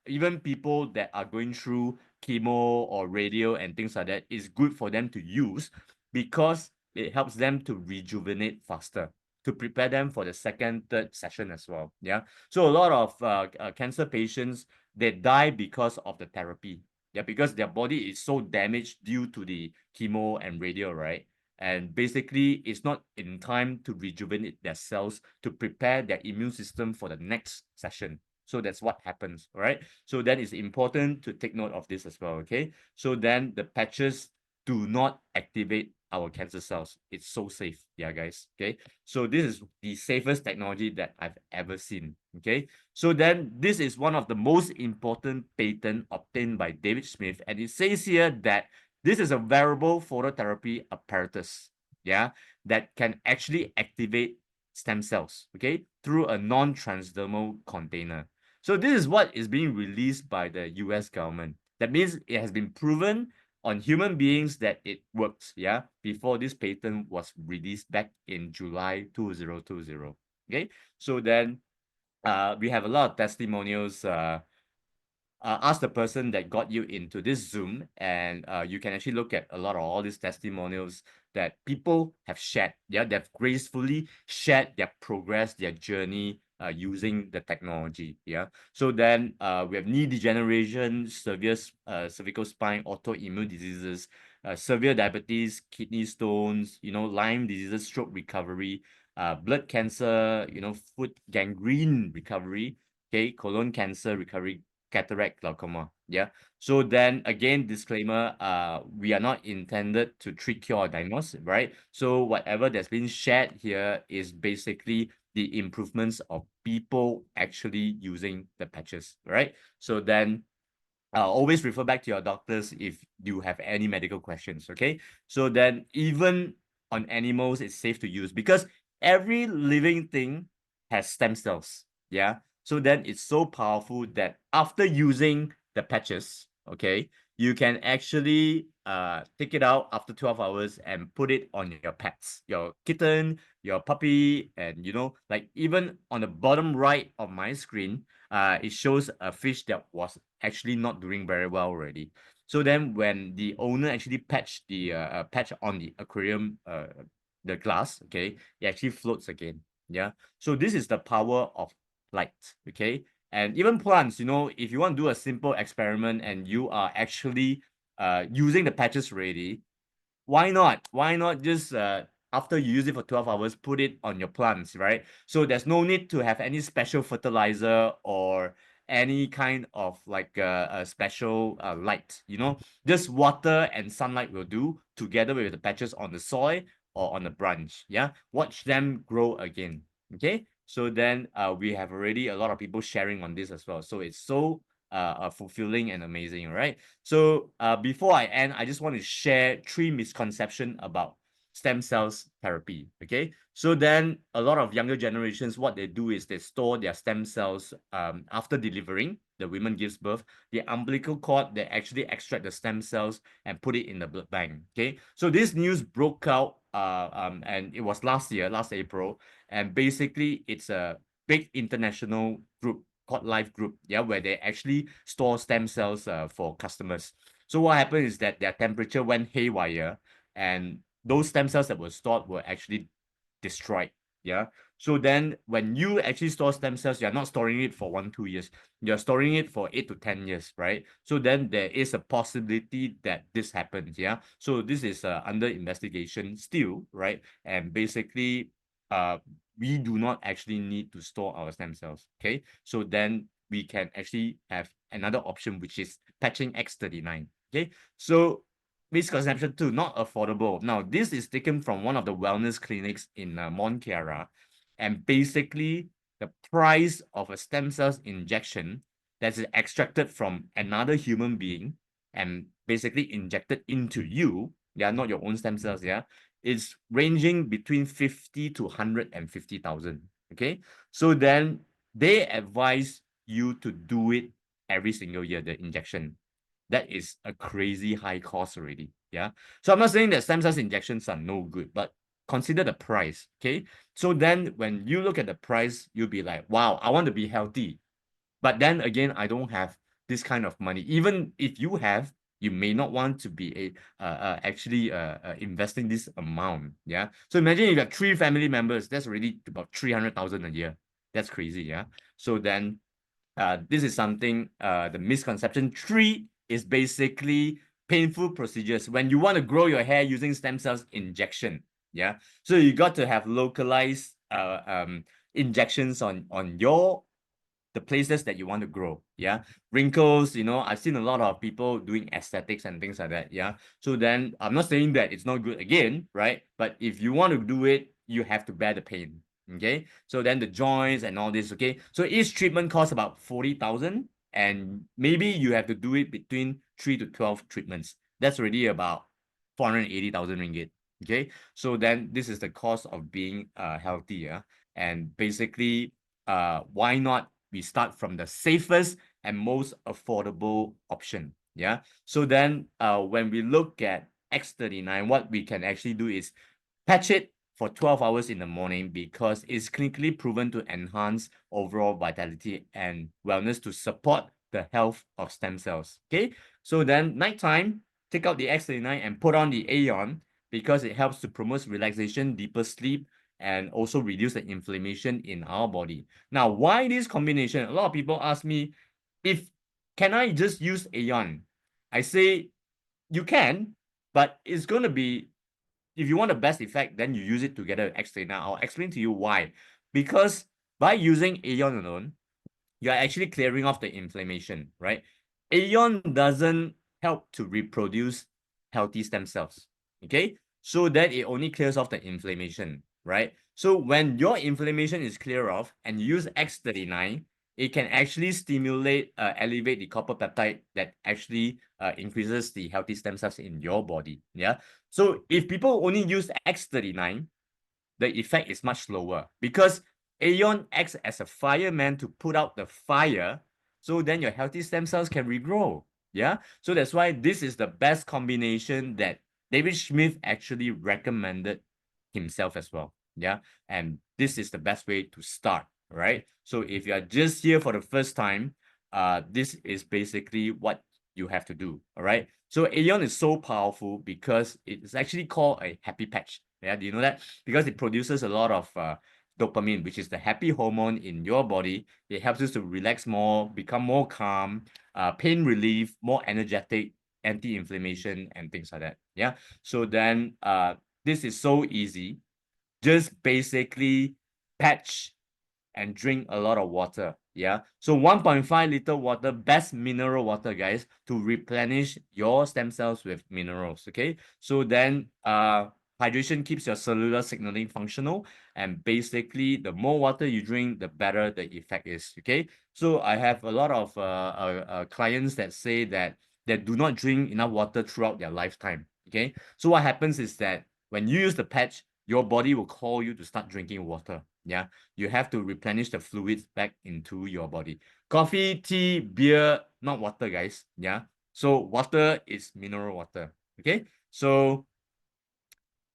even people that are going through chemo or radio and things like that, it's good for them to use because it helps them to rejuvenate faster, to prepare them for the second, third session as well. Yeah. So a lot of cancer patients, they die because of the therapy. Yeah, because their body is so damaged due to the chemo and radio, right? And basically, it's not in time to rejuvenate their cells to prepare their immune system for the next session. So that's what happens, all right? So then it's important to take note of this as well, okay? So then the patches do not activate our cancer cells. It's so safe, yeah, guys. Okay, so this is the safest technology that I've ever seen. Okay, so then this is one of the most important patent obtained by David Smith, and it says here that this is a wearable phototherapy apparatus, yeah, that can actually activate stem cells, okay, through a non-transdermal container. So this is what is being released by the US government. That means it has been proven on human beings that it works, yeah, before this patent was released back in July 2020. Okay, so then we have a lot of testimonials. Ask the person that got you into this Zoom, and you can actually look at a lot of all these testimonials that people have shared. Yeah, they've gracefully shared their progress, their journey using the technology. Yeah, so then we have knee degeneration, severe cervical spine, autoimmune diseases, severe diabetes, kidney stones, Lyme diseases, stroke recovery, blood cancer, foot gangrene recovery, okay, colon cancer recovery, cataract, glaucoma. Yeah, so then again, disclaimer, we are not intended to treat, cure, or diagnose, right? So whatever that's been shared here is basically the improvements of people actually using the patches, right? So then always refer back to your doctors if you have any medical questions. Okay, so then even on animals, it's safe to use because every living thing has stem cells. Yeah, so then it's so powerful that after using the patches, okay, you can actually take it out after 12 hours and put it on your pets, your kitten, your puppy, and like even on the bottom right of my screen, it shows a fish that was actually not doing very well already. So then when the owner actually patched the patch on the aquarium, the glass, okay, it actually floats again. Yeah, so this is the power of light. Okay, and even plants, if you want to do a simple experiment and you are actually using the patches already, why not just after you use it for 12 hours, put it on your plants, right? So there's no need to have any special fertilizer or any kind of like a special light, just water and sunlight will do together with the patches on the soil or on the branch. Yeah, watch them grow again. Okay, so then we have already a lot of people sharing on this as well, so it's so fulfilling and amazing, right? So before I end, I just want to share 3 misconceptions about stem cells therapy. Okay, so then a lot of younger generations, what they do is they store their stem cells after delivering. The women gives birth, the umbilical cord, they actually extract the stem cells and put it in the blood bank. Okay, so this news broke out and it was last April, and basically it's a big international group called LIFEWAVE, yeah, where they actually store stem cells for customers. So what happened is that their temperature went haywire, and those stem cells that were stored were actually destroyed. Yeah. So then when you actually store stem cells, you're not storing it for 1-2 years. You're storing it for 8 to 10 years, right? So then there is a possibility that this happens. Yeah. So this is under investigation still, right? And basically, we do not actually need to store our stem cells. Okay. So then we can actually have another option, which is patching X39. Okay. So misconception 2, not affordable. Now, this is taken from one of the wellness clinics in Mont Chiara, and basically the price of a stem cells injection that is extracted from another human being and basically injected into you, yeah, not your own stem cells, yeah, is ranging between 50 to 150,000. Okay, so then they advise you to do it every single year, the injection. That is a crazy high cost already. Yeah. So I'm not saying that stem cells injections are no good, but consider the price. Okay. So then when you look at the price, you'll be like, wow, I want to be healthy. But then again, I don't have this kind of money. Even if you have, you may not want to be actually investing this amount. Yeah. So imagine you got 3 family members, that's already about 300,000 a year. That's crazy. Yeah. So then this is something, the misconception 3 is basically painful procedures. When you want to grow your hair using stem cells injection, yeah. So you got to have localized injections on the places that you want to grow. Yeah. Wrinkles, I've seen a lot of people doing aesthetics and things like that. Yeah. So then I'm not saying that it's not good again, right? But if you want to do it, you have to bear the pain. Okay. So then the joints and all this. Okay. So each treatment costs about 40,000, and maybe you have to do it between 3 to 12 treatments. That's already about 480,000 ringgit. Okay. So then this is the cost of being healthy. Yeah. And basically, why not we start from the safest and most affordable option? Yeah. So then when we look at X39, what we can actually do is patch it for 12 hours in the morning, because it's clinically proven to enhance overall vitality and wellness to support the health of stem cells. Okay. So then nighttime, take out the X39 and put on the Aeon, because it helps to promote relaxation, deeper sleep, and also reduce the inflammation in our body. Now, why this combination? A lot of people ask me, can I just use Aeon? I say you can, but it's going to be, if you want the best effect, then you use it together with X39. I'll explain to you why. Because by using Aeon alone, you're actually clearing off the inflammation, right? Aeon doesn't help to reproduce healthy stem cells, okay? So that it only clears off the inflammation, right? So when your inflammation is clear off and you use X39, it can actually stimulate, elevate the copper peptide that actually increases the healthy stem cells in your body, yeah? So if people only use X39, the effect is much slower, because Aeon acts as a fireman to put out the fire, so then your healthy stem cells can regrow. Yeah. So that's why this is the best combination that David Smith actually recommended himself as well. Yeah. And this is the best way to start, right? So if you are just here for the first time, this is basically what you have to do. All right. So Aeon is so powerful because it's actually called a happy patch. Yeah, do you know that? Because it produces a lot of dopamine, which is the happy hormone in your body. It helps us to relax more, become more calm, pain relief, more energetic, anti-inflammation, and things like that. Yeah. So then this is so easy. Just basically patch and drink a lot of water. Yeah. So 1.5 liter water, best mineral water, guys, to replenish your stem cells with minerals. Okay. So then hydration keeps your cellular signaling functional, and basically the more water you drink, the better the effect is. Okay. So I have a lot of clients that say that they do not drink enough water throughout their lifetime. Okay. So what happens is that when you use the patch, your body will call you to start drinking water. Yeah. You have to replenish the fluids back into your body. Coffee, tea, beer, not water, guys. Yeah. So water is mineral water. Okay. So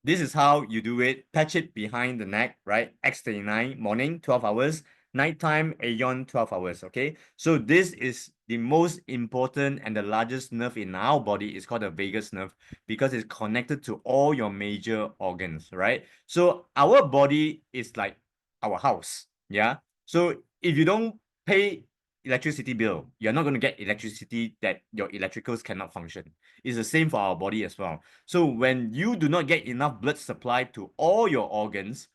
this is how you do it. Patch it behind the neck, right? X39, morning, 12 hours. Nighttime, Aeon, 12 hours, okay? So this is the most important and the largest nerve in our body. It's called the vagus nerve, because it's connected to all your major organs, right? So our body is like our house, yeah? So if you don't pay electricity bill, you're not going to get electricity that your electricals cannot function. It's the same for our body as well. So when you do not get enough blood supply to all your organs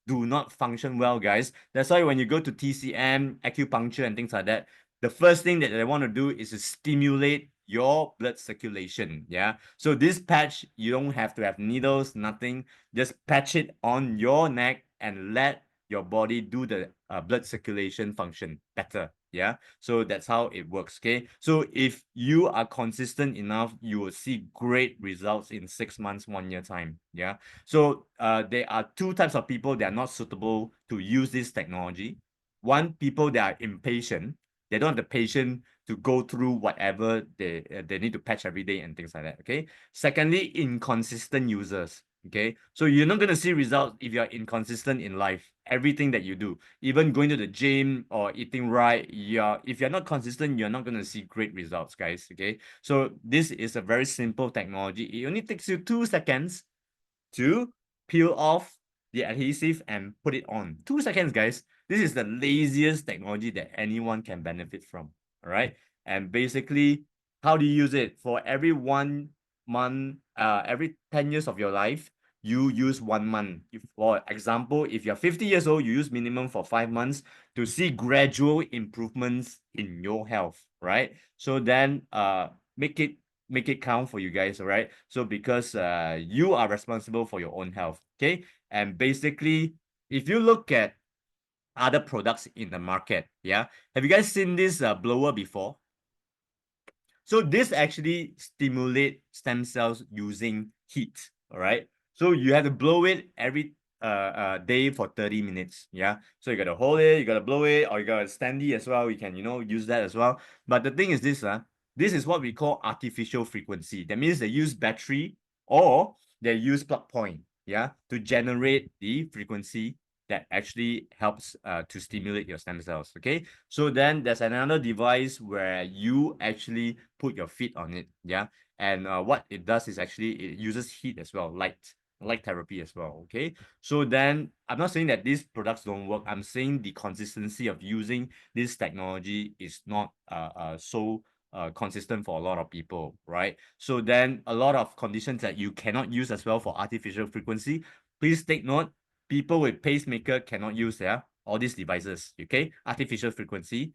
do not function well, guys. That's why when you go to TCM, acupuncture, and things like that, the first thing that they want to do is to stimulate your blood circulation. Yeah. So this patch, you don't have to have needles, nothing. Just patch it on your neck and let your body do the blood circulation function better. Yeah. So that's how it works. Okay. So if you are consistent enough, you will see great results in 6 months, 1 year time. Yeah. So there are two types of people that are not suitable to use this technology. One, people that are impatient. They don't have the patience to go through whatever they need to patch every day and things like that. Okay. Secondly, inconsistent users. Okay. So you're not going to see results if you're inconsistent in life. Everything that you do, even going to the gym or eating right, if you're not consistent, you're not going to see great results, guys. Okay. So this is a very simple technology. It only takes you 2 seconds to peel off the adhesive and put it on. 2 seconds, guys. This is the laziest technology that anyone can benefit from. All right. And basically, how do you use it? For every 1 month, every 10 years of your life, you use 1 month. If, for example, if you're 50 years old, you use minimum for 5 months to see gradual improvements in your health, right? So then make it count for you guys, all right? So because you are responsible for your own health, okay? And basically, if you look at other products in the market, yeah, have you guys seen this blower before? So this actually stimulate stem cells using heat, all right? So you have to blow it every day for 30 minutes, yeah? So you gotta hold it, you gotta blow it, or you gotta stand it as well. You can, use that as well. But the thing is this, this is what we call artificial frequency. That means they use battery or they use plug point, yeah, to generate the frequency that actually helps to stimulate your stem cells, okay? So then there's another device where you actually put your feet on it, yeah? And what it does is actually it uses heat as well, light therapy as well, okay? So then I'm not saying that these products don't work. I'm saying the consistency of using this technology is not so consistent for a lot of people, right? So then a lot of conditions that you cannot use as well for artificial frequency, please take note. People with pacemaker cannot use all these devices, okay? Artificial frequency,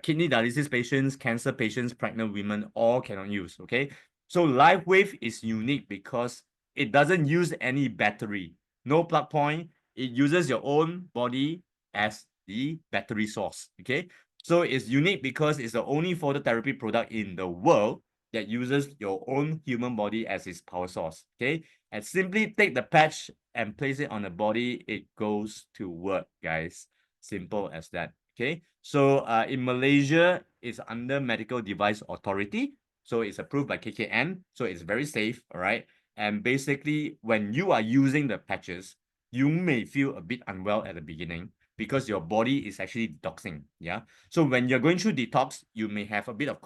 kidney dialysis patients, cancer patients, pregnant women, all cannot use, okay? So LifeWave is unique because it doesn't use any battery, no plug point. It uses your own body as the battery source, okay? So it's unique because it's the only phototherapy product in the world that uses your own human body as its power source, okay? And simply take the patch and place it on the body, it goes to work, guys. Simple as that, okay? So in Malaysia, it's under Medical Device Authority. So it's approved by KKM. So it's very safe, all right? And basically, when you are using the patches, you may feel a bit unwell at the beginning because your body is actually detoxing, yeah? So when you're going through detox, you may have a bit of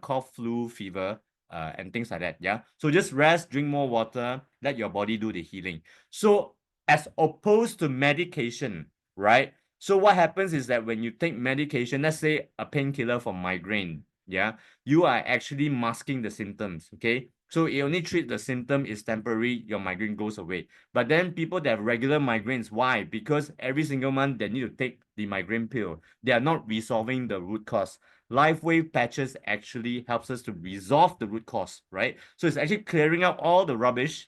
cough, flu, fever, and things like that, yeah? So just rest, drink more water, let your body do the healing. So as opposed to medication, right? So what happens is that when you take medication, let's say a painkiller for migraine, yeah, you are actually masking the symptoms, okay? So it only treats the symptom, is temporary, your migraine goes away. But then people that have regular migraines, why? Because every single month they need to take the migraine pill. They are not resolving the root cause. LifeWave patches actually helps us to resolve the root cause, right? So it's actually clearing out all the rubbish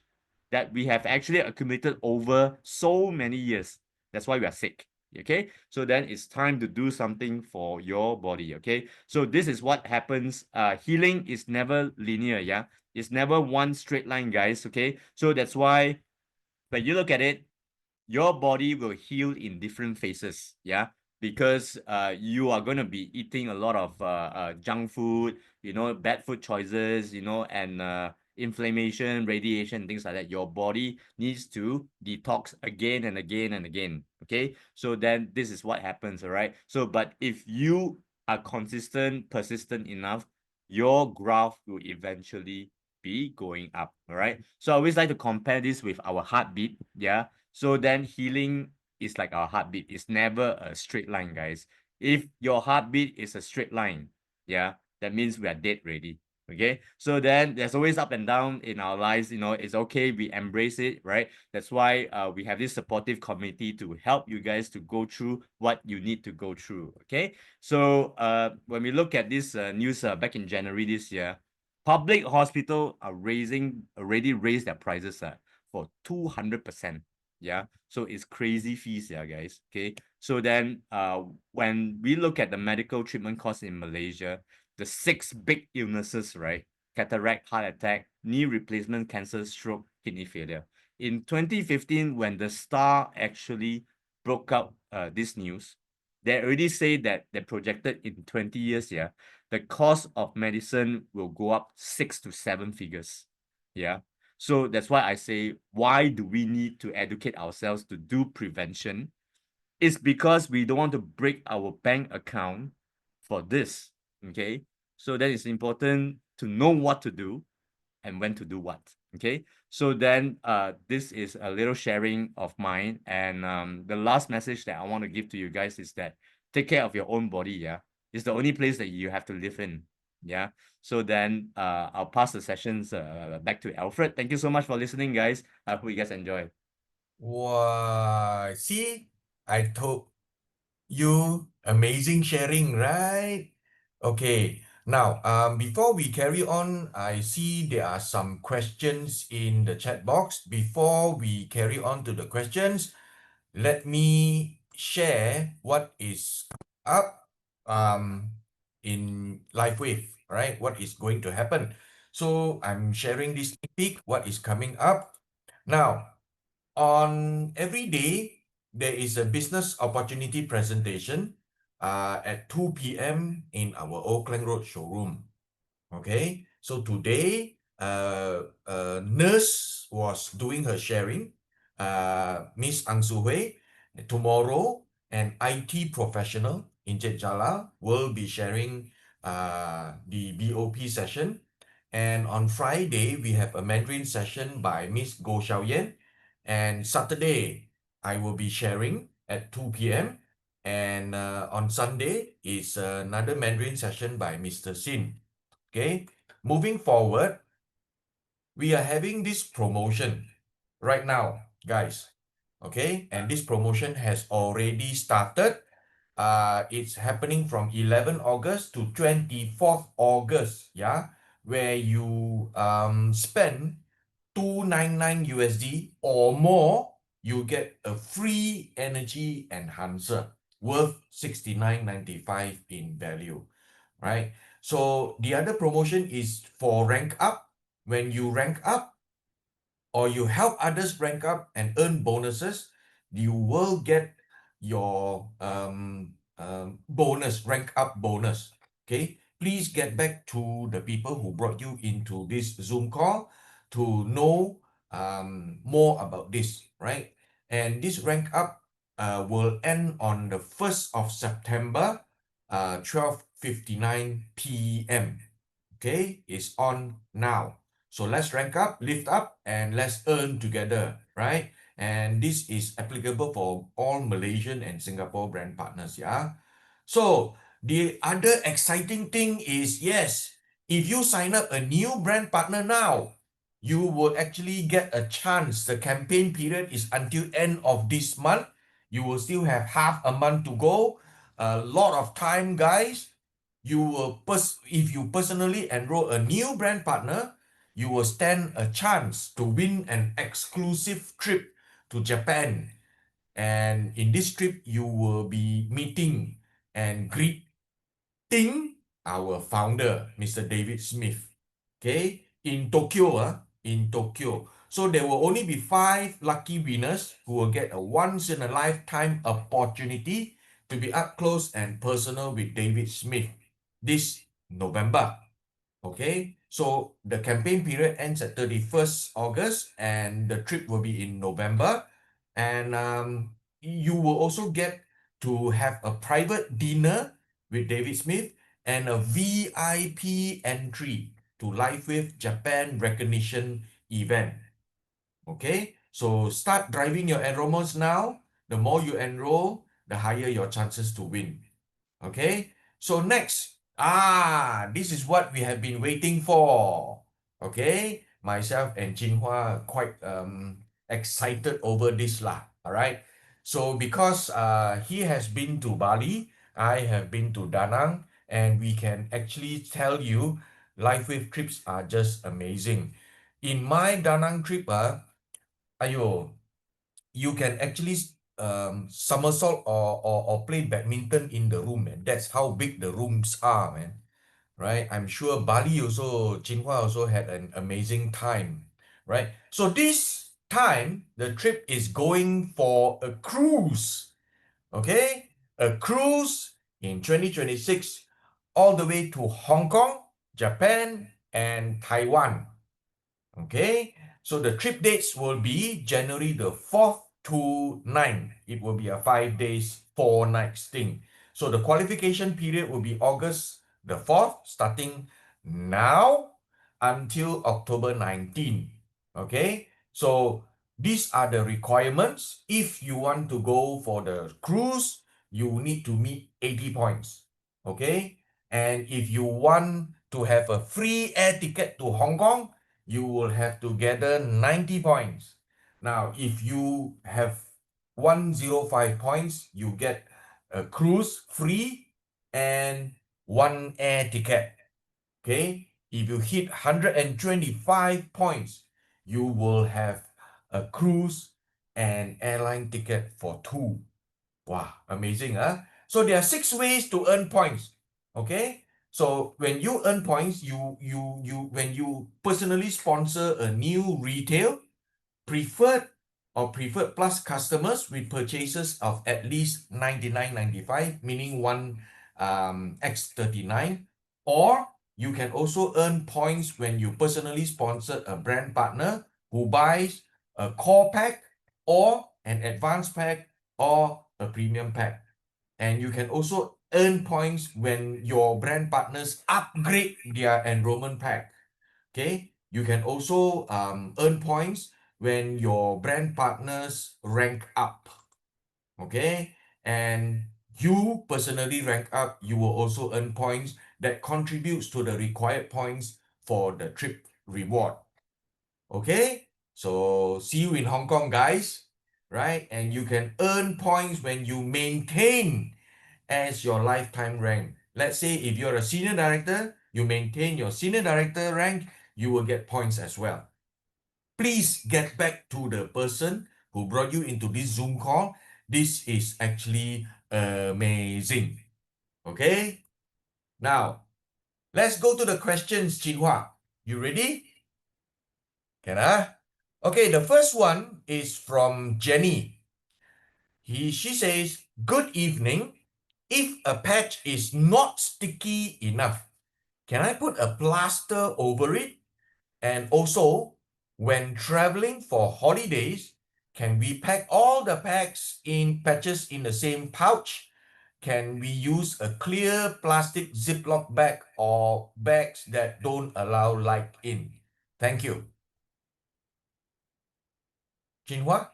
that we have actually accumulated over so many years. That's why we are sick, okay? So then it's time to do something for your body, okay? So this is what happens. Healing is never linear, yeah? It's never one straight line, guys, okay? So that's why when you look at it, your body will heal in different phases, yeah? Because you are going to be eating a lot of junk food, bad food choices, and inflammation, radiation, things like that. Your body needs to detox again and again and again, okay? So then this is what happens, all right? So, but if you are consistent, persistent enough, your graph will eventually be going up, all right? So I always like to compare this with our heartbeat, yeah? So then healing is like our heartbeat. It's never a straight line, guys. If your heartbeat is a straight line, yeah, that means we are dead already, okay? So then there's always up and down in our lives, it's okay, we embrace it, right? That's why we have this supportive community to help you guys to go through what you need to go through, okay? So when we look at this news back in January this year, public hospital are already raised their prices for 200%. Yeah, so it's crazy fees, yeah, guys. Okay, so then when we look at the medical treatment costs in Malaysia, the 6 big illnesses, right? Cataract, heart attack, knee replacement, cancer, stroke, kidney failure. In 2015, when the Star actually broke out this news, they already say that they projected in 20 years, yeah, the cost of medicine will go up 6 to 7 figures. Yeah. So that's why I say, why do we need to educate ourselves to do prevention? It's because we don't want to break our bank account for this, okay? So then it's important to know what to do and when to do what, okay? So then this is a little sharing of mine. And the last message that I want to give to you guys is that take care of your own body, yeah? It's the only place that you have to live in. Yeah. So then I'll pass the sessions back to Alfred. Thank you so much for listening, guys. I hope you guys enjoy. Wow, see, I told you amazing sharing, right? Okay, now before we carry on, I see there are some questions in the chat box. Before we carry on to the questions, let me share what is up in LifeWave, right? What is going to happen. So I'm sharing this peek, what is coming up. Now, on every day, there is a business opportunity presentation at 2 p.m. in our Oakland Road showroom. Okay, so today, a nurse was doing her sharing, Miss Ang Su Hui. Tomorrow, an IT professional, Injet Jalal, will be sharing the BOP session. And on Friday, we have a Mandarin session by Miss Go Xiaoyan. And Saturday, I will be sharing at 2 p.m. And on Sunday is another Mandarin session by Mr. Sin. Okay, moving forward, we are having this promotion right now, guys. Okay, and this promotion has already started. It's happening from 11 August to 24th August, yeah, where you spend 299 USD or more, you get a free energy enhancer worth 69.95 in value, right? So the other promotion is for rank up. When you rank up or you help others rank up and earn bonuses, you will get your bonus, rank up bonus. Okay, please get back to the people who brought you into this Zoom call to know more about this, right? And this rank up will end on the 1st of September, 12:59 p.m. Okay, it's on now. So let's rank up, lift up, and let's earn together, right? And this is applicable for all Malaysian and Singapore brand partners, yeah? So the other exciting thing is, yes, if you sign up a new brand partner now, you will actually get a chance. The campaign period is until end of this month. You will still have half a month to go. A lot of time, guys. You will if you personally enroll a new brand partner, you will stand a chance to win an exclusive trip to Japan. And in this trip, you will be meeting and greeting our founder, Mr. David Smith. Okay, in Tokyo, in Tokyo. So there will only be 5 lucky winners who will get a once-in-a-lifetime opportunity to be up close and personal with David Smith this November. Okay, so the campaign period ends at 31st August and the trip will be in November. And you will also get to have a private dinner with David Smith and a VIP entry to LifeWave Japan recognition event. Okay, so start driving your enrollments now. The more you enroll, the higher your chances to win. Okay, so next, this is what we have been waiting for. Okay, myself and Jinhua are quite excited over this lah. All right, so because he has been to Bali, I have been to Da Nang, and we can actually tell you, LifeWave trips are just amazing. In my Da Nang trip, you can actually somersault or play badminton in the room, man. That's how big the rooms are, man. Right? I'm sure Bali also, Jinhua also had an amazing time, right? So this time, the trip is going for a cruise, okay? A cruise in 2026 all the way to Hong Kong, Japan, and Taiwan. Okay, so the trip dates will be January the 4th to 9th. It will be a 5 days, 4 nights thing. So the qualification period will be August the 4th, starting now until October 19. Okay, so these are the requirements. If you want to go for the cruise, you need to meet 80 points. Okay, and if you want to have a free air ticket to Hong Kong, you will have to gather 90 points. Now, if you have 105 points, you get a cruise free and 1 air ticket. Okay, if you hit 125 points, you will have a cruise and airline ticket for 2. Wow, amazing, huh? So there are 6 ways to earn points. Okay, so when you earn points, when you personally sponsor a new retail, preferred or preferred plus customers with purchases of at least 99.95, meaning 1 X39, or you can also earn points when you personally sponsor a brand partner who buys a core pack or an advanced pack or a premium pack. And you can also earn points when your brand partners upgrade their enrollment pack. Okay, you can also earn points when your brand partners rank up. Okay, and you personally rank up, you will also earn points that contributes to the required points for the trip reward. Okay, so see you in Hong Kong, guys, right? And you can earn points when you maintain as your lifetime rank. Let's say if you're a senior director, you maintain your senior director rank, you will get points as well. Please get back to the person who brought you into this Zoom call. This is actually amazing. Okay? Now, let's go to the questions, Jinhua. You ready? Can I? Okay, the first one is from Jenny. She says, good evening. If a patch is not sticky enough, can I put a plaster over it? And also, when traveling for holidays, can we pack all the patches in the same pouch? Can we use a clear plastic Ziploc bag or bags that don't allow light in? Thank you. Jinhua?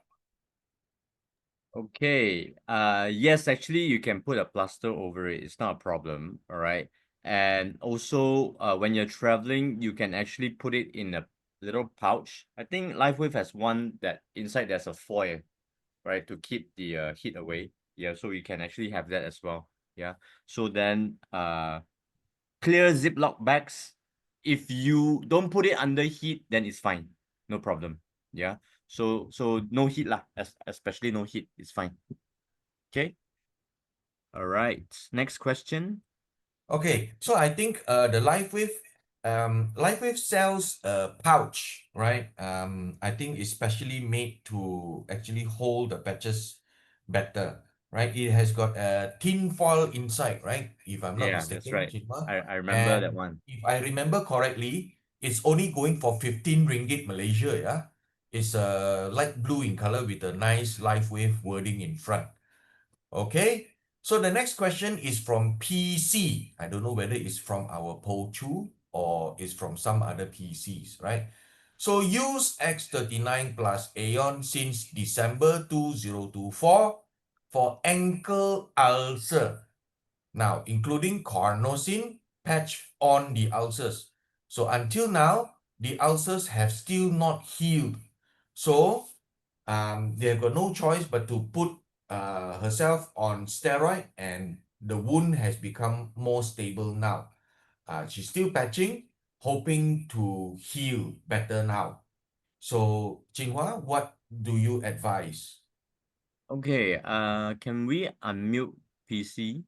Okay. Yes, actually, you can put a plaster over it. It's not a problem. All right. And also, when you're traveling, you can actually put it in a little pouch. I think LifeWave has one that inside there's a foil, right, to keep the heat away. Yeah, so you can actually have that as well. Yeah. So then, clear Ziploc bags. If you don't put it under heat, then it's fine. No problem. Yeah. So no heat lah, especially no heat. It's fine. Okay. All right. Next question. Okay, so I think the LifeWave sells a pouch, right? I think it's specially made to actually hold the patches better, right? It has got a tin foil inside, right? If I'm not Yeah, mistaken, that's right. Jinhua. I remember that And one. if I remember correctly, it's only going for 15 ringgit Malaysia, yeah? It's light blue in color with a nice LifeWave wording in front. Okay, so the next question is from PC. I don't know whether it's from our Pochu or it's from some other PCs, right? So use X39 plus Aeon since December 2024 for ankle ulcer. Now, including carnosine patch on the ulcers. So until now, the ulcers have still not healed. So they've got no choice but to put herself on steroid, and the wound has become more stable now. She's still patching, hoping to heal better now. So, Jinhua, what do you advise? Okay, can we unmute PC?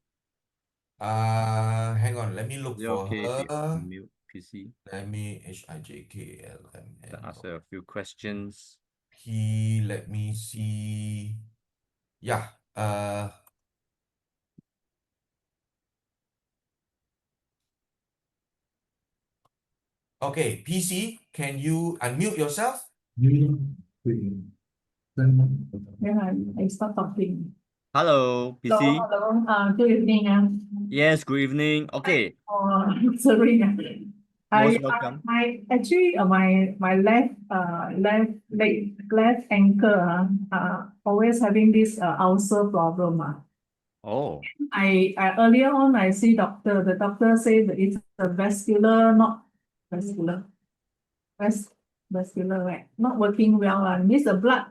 Hang on, let me look Is it for okay if we her. unmute PC? Let me HIJKLM. To answer a few questions. Let me see. Yeah. Okay, PC, can you unmute yourself? Yeah, I start talking. Hello, PC. Hello, good evening. Yes, good evening. Okay. Sorry. Most welcome. I actually my left leg, left ankle always having this ulcer problem. Oh. I earlier on I see doctor. The doctor said that it's the vascular, not vascular, vascular, right? Not working well. Means the blood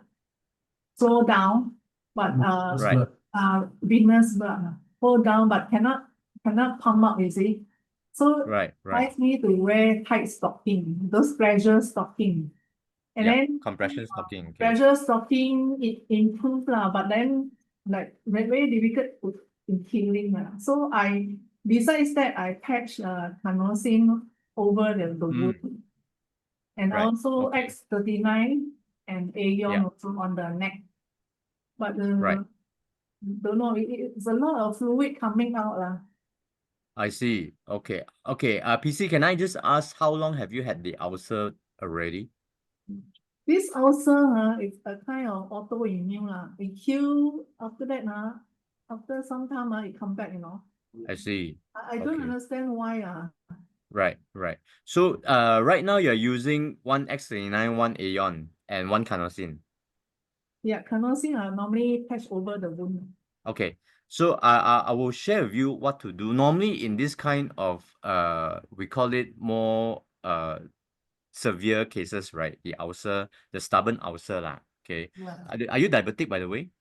slow down, but Right. venous blood slow down, but cannot pump up, you see. So Right. advise me to wear tight stocking, those pressure stocking. And Yeah, then compression stocking. Okay. pressure stocking, it improved lah, but then like very difficult in healing. So besides that, I patch carnosine over the wound. And Right, also okay. X39 and Aeon Yeah. also on the neck. But Right. don't know, it's a lot of fluid coming out lah. I see. Okay. Okay. PC, can I just ask how long have you had the ulcer already? This ulcer is a kind of autoimmune lah. It heal after that after some time it come back, I see. I don't Okay. understand why Right. So right now you're using one X39, one Aeon, and one carnosine. Yeah, carnosine are normally patch over the wound. Okay. So I will share with you what to do. Normally in this kind of we call it more severe cases, right? The ulcer, the stubborn ulcer lah. Okay. Yeah. Are you diabetic, by the way?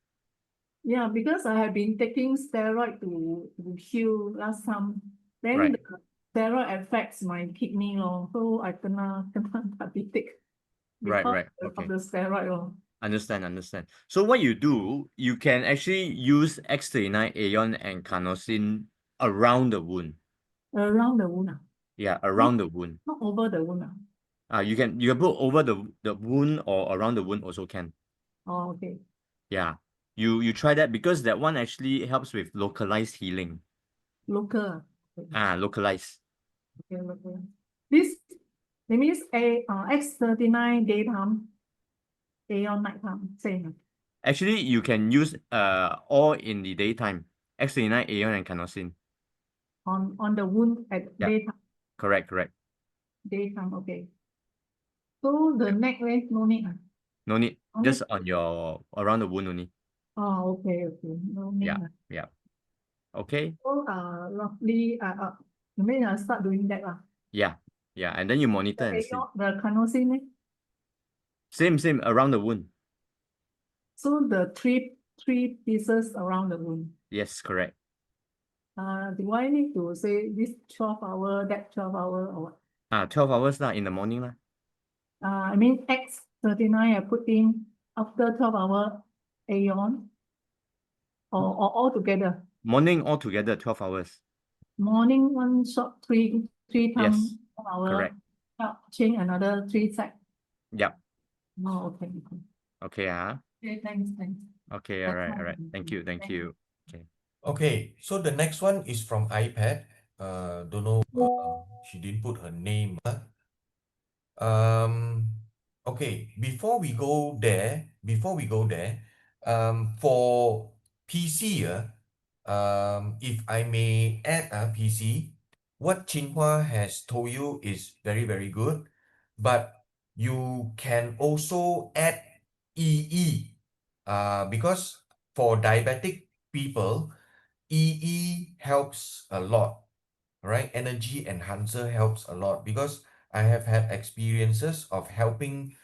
Yeah, because I have been taking steroid to heal last time. Then Right. the steroid affects my kidney so I kena diabetic because Right. of Okay. the steroid Understand. So what you do, you can actually use X39, Aeon, and carnosine around the wound. Around the wound Yeah, around the wound. not over the wound You can put over the wound or around the wound also can. Oh, okay. Yeah. You try that because that one actually helps with localized healing. Local. Localized. Okay, local. This it means X39 daytime, Aeon nighttime, same. Actually, you can use all in the daytime. X39, Aeon, and carnosine. On the wound at Yeah. daytime. Correct. Daytime, okay. So the neck no need No need. Only- Just on around the wound only. Oh, okay. No need Yeah. Okay. So roughly you mean I start doing that Yeah. And then you monitor and see. The carnosine Same around the wound. So the three pieces around the wound. Yes, correct. Do I need to say this 12 hour, that 12 hour or what? 12 hours in the morning lah. I mean X39 I put in after 12 hour Aeon or all together. Morning altogether 12 hours. Morning one shot three times Yes, 12 hour. correct. Change another 3 set. Yep. Oh, okay. Okay. Okay, thanks. Okay. That's All right. all. Thank you. Okay. Okay, so the next one is from iPad. Don't know. She didn't put her name. Okay. Before we go there, for PC, if I may add, PC, what Chinhua has told you is very, very good, but you can also add EE, because for diabetic people, EE helps a lot, right? Energy enhancer helps a lot because I have had experiences of helping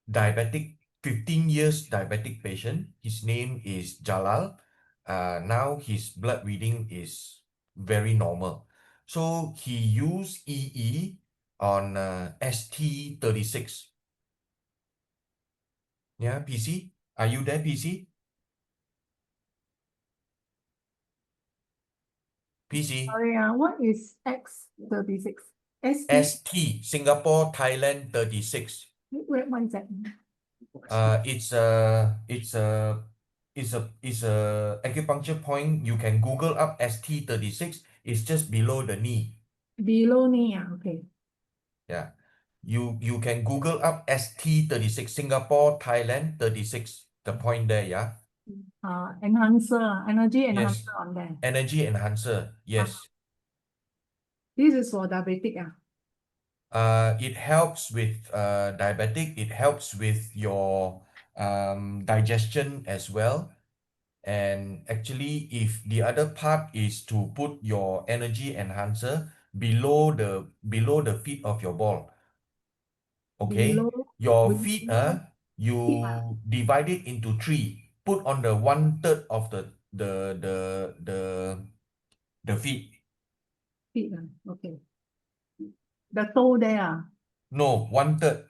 diabetic 15 years diabetic patient. His name is Jalal. Now his blood reading is very normal. So he used EE on ST36. Yeah, PC? Are you there, PC? PC. Sorry, what is X36? ST, Singapore, Thailand 36. Wait, what is that? It's a acupuncture point. You can Google up ST36. It's just below the knee. Below knee, okay. Yeah. You can Google up ST36, Singapore, Thailand 36. The point there, yeah. Enhancer, energy Yes. enhancer on there. Energy enhancer, yes. This is for diabetic. It helps with diabetic. It helps with your digestion as well. And actually, if the other part is to put your energy enhancer below the feet of your ball. Okay, your feet, you divide it into 3. Put on the 1/3 of the feet. Feet, okay. The toe there. No, 1/3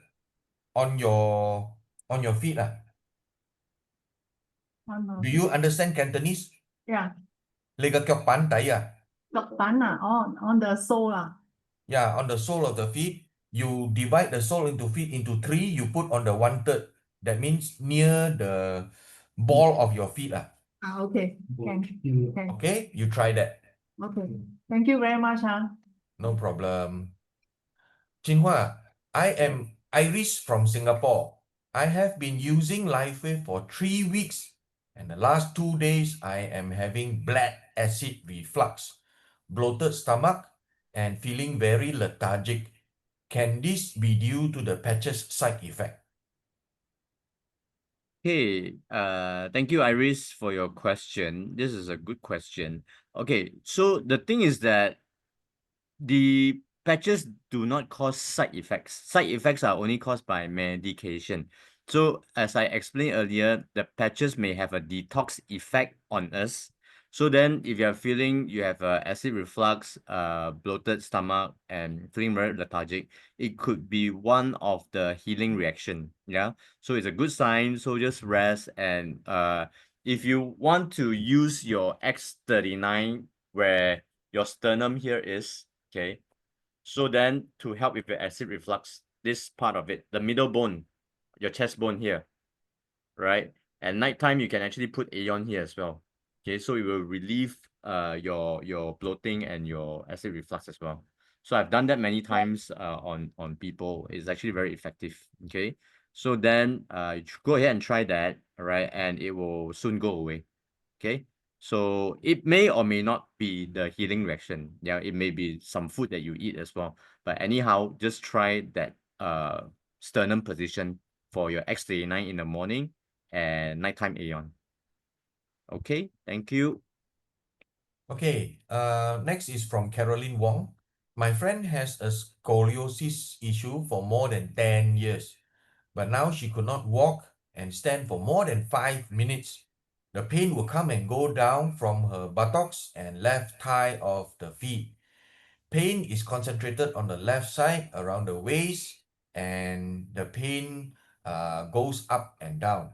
on your feet. Do you understand Cantonese? Yeah. Lega kyok pan tai On the sole. Yeah, on the sole of the feet. You divide the sole into 3. You put on the 1/3. That means near the ball of your feet. Okay. Thank you. Okay, you try that. Okay. Thank you very much. No problem. Jinhua, I am Iris from Singapore. I have been using LifeWave for 3 weeks, and the last 2 days I am having blood acid reflux, bloated stomach, and feeling very lethargic. Can this be due to the patches side effect? Hey, thank you, Iris, for your question. This is a good question. Okay, so the thing is that the patches do not cause side effects. Side effects are only caused by medication. So as I explained earlier, the patches may have a detox effect on us. So then if you're feeling you have acid reflux, bloated stomach, and feeling very lethargic, it could be one of the healing reaction. Yeah. So it's a good sign. So just rest. And if you want to use your X39 where your sternum here is, okay, so then to help with your acid reflux, this part of it, the middle bone, your chest bone here, right? At nighttime, you can actually put Aeon here as well. Okay, so it will relieve your bloating and your acid reflux as well. So I've done that many times on people. It's actually very effective. Okay, so then you go ahead and try that, all right, and it will soon go away. Okay, so it may or may not be the healing reaction. Yeah, it may be some food that you eat as well. But anyhow, just try that sternum position for your X39 in the morning and nighttime Aeon. Okay, thank you. Okay, next is from Caroline Wong. My friend has a scoliosis issue for more than 10 years, but now she could not walk and stand for more than 5 minutes. The pain will come and go down from her buttocks and left thigh of the feet. Pain is concentrated on the left side around the waist, and the pain goes up and down.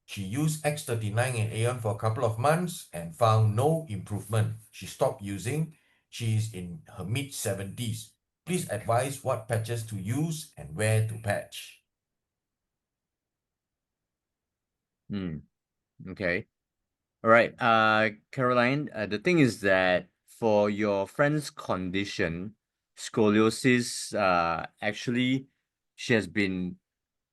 She used X39 and Aeon for a couple of months and found no improvement. She stopped using. She is in her mid-70s. Please advise what patches to use and where to patch. Okay. All right. Caroline, the thing is that for your friend's condition, scoliosis, actually, she has been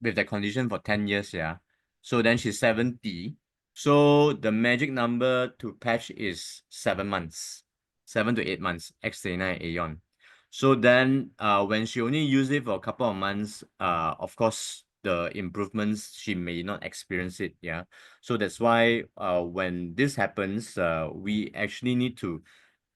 with that condition for 10 years, yeah. So then she's 70. So the magic number to patch is 7 months, 7 to 8 months, X39 Aeon. So then when she only used it for a couple of months, of course, the improvements, she may not experience it, yeah. So that's why when this happens, we actually need to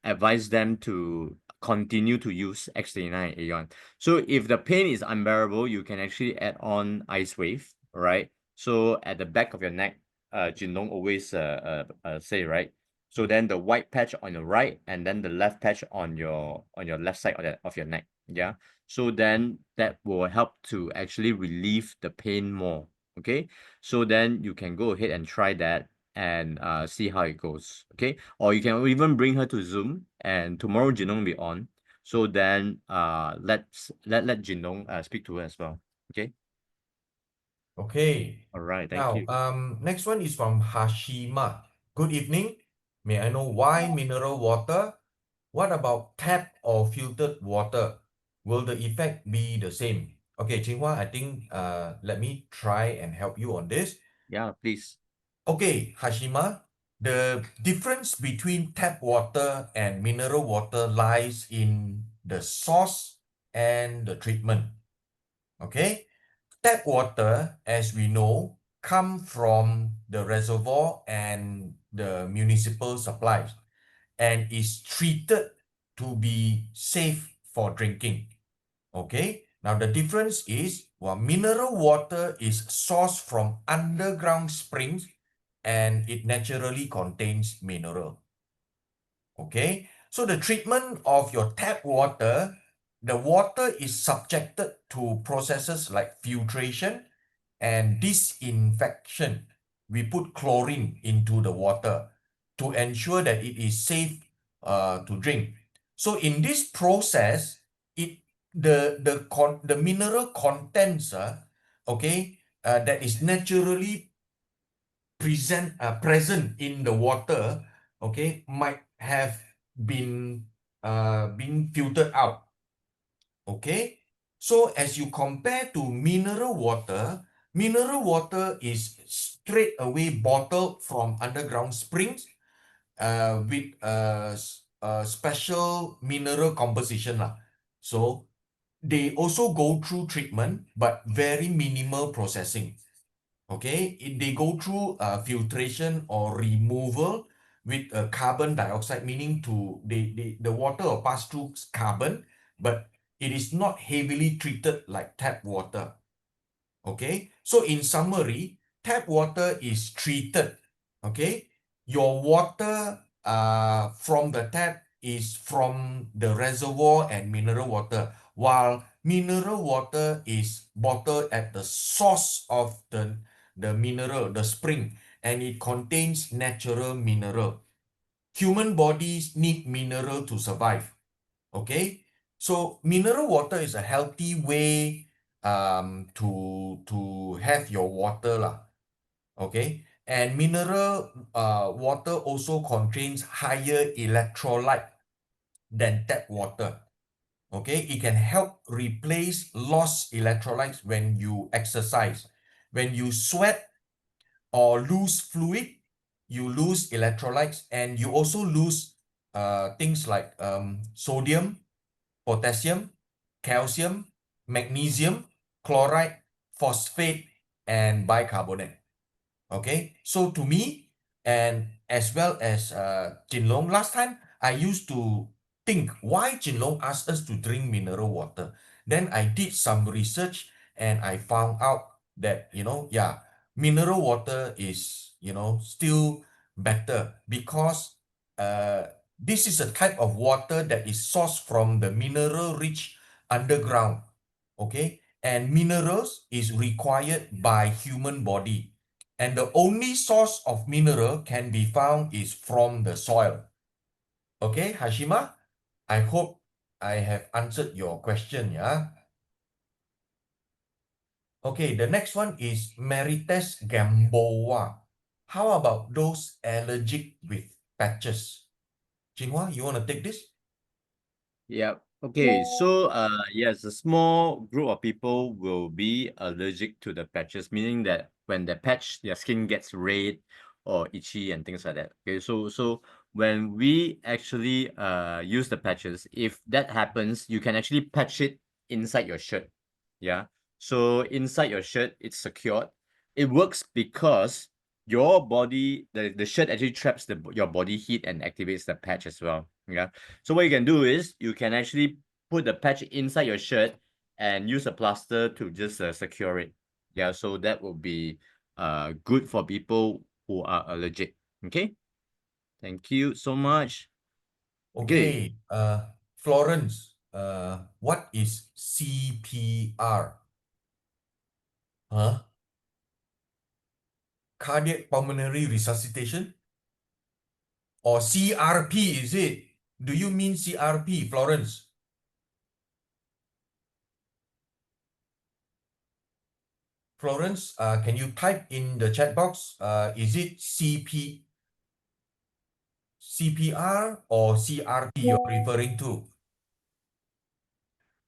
advise them to continue to use X39 Aeon. So if the pain is unbearable, you can actually add on LifeWave, right? So at the back of your neck, Jinlong always say, right? So then the white patch on your right, and then the left patch on your left side of your neck. Yeah. So then that will help to actually relieve the pain more. Okay. So then you can go ahead and try that and see how it goes. Okay. Or you can even bring her to Zoom, and tomorrow Jinlong will be on. So then let Jinlong speak to her as well. Okay. Okay. All right. Thank Now, you. next one is from Hashima. Good evening. May I know why mineral water? What about tap or filtered water? Will the effect be the same? Okay, Jinhua, I think let me try and help you on this. Yeah, please. Okay, Hashima, the difference between tap water and mineral water lies in the source and the treatment. Okay, tap water, as we know, come from the reservoir and the municipal supplies and is treated to be safe for drinking. Okay, now the difference is, well, mineral water is sourced from underground springs and it naturally contains mineral. Okay, so the treatment of your tap water, the water is subjected to processes like filtration and disinfection. We put chlorine into the water to ensure that it is safe to drink. So in this process, the mineral contents, that is naturally present in the water, okay, might have been filtered out. Okay, so as you compare to mineral water is straight away bottled from underground springs with special mineral composition lah. So they also go through treatment, but very minimal processing. Okay, they go through filtration or removal with carbon dioxide, meaning the water will pass through carbon, but it is not heavily treated like tap water. Okay, so in summary, tap water is treated. Okay, your water from the tap is from the reservoir and mineral water, while mineral water is bottled at the source of the mineral, the spring, and it contains natural mineral. Human bodies need mineral to survive. Okay, so mineral water is a healthy way to have your water lah. Okay, and mineral water also contains higher electrolyte than tap water. Okay, it can help replace lost electrolytes when you exercise. When you sweat or lose fluid, you lose electrolytes, and you also lose things like sodium, potassium, calcium, magnesium, chloride, phosphate, and bicarbonate. Okay, so to me, and as well as Jinlong, last time I used to think why Jinlong asked us to drink mineral water. Then I did some research and I found out that, mineral water is, still better because this is a type of water that is sourced from the mineral-rich underground, okay? And minerals is required by human body. And the only source of mineral can be found is from the soil. Okay, Hashima, I hope I have answered your question, yeah? Okay, the next one is Marites Gamboa. How about those allergic with patches? Jinhua, you want to take this? Yeah. Okay. So yes, a small group of people will be allergic to the patches, meaning that when the patch, their skin gets red or itchy and things like that. Okay. So when we actually use the patches, if that happens, you can actually patch it inside your shirt. Yeah. So inside your shirt, it's secured. It works because your body, the shirt actually traps your body heat and activates the patch as well. Yeah. So what you can do is you can actually put the patch inside your shirt and use a plaster to just secure it. Yeah. So that will be good for people who are allergic. Okay. Thank you so much. Okay. Florence, what is CPR? Huh? Cardiac pulmonary resuscitation? Or CRP, is it? Do you mean CRP, Florence? Florence, can you type in the chat box? Is it CPR or CRP you're referring to?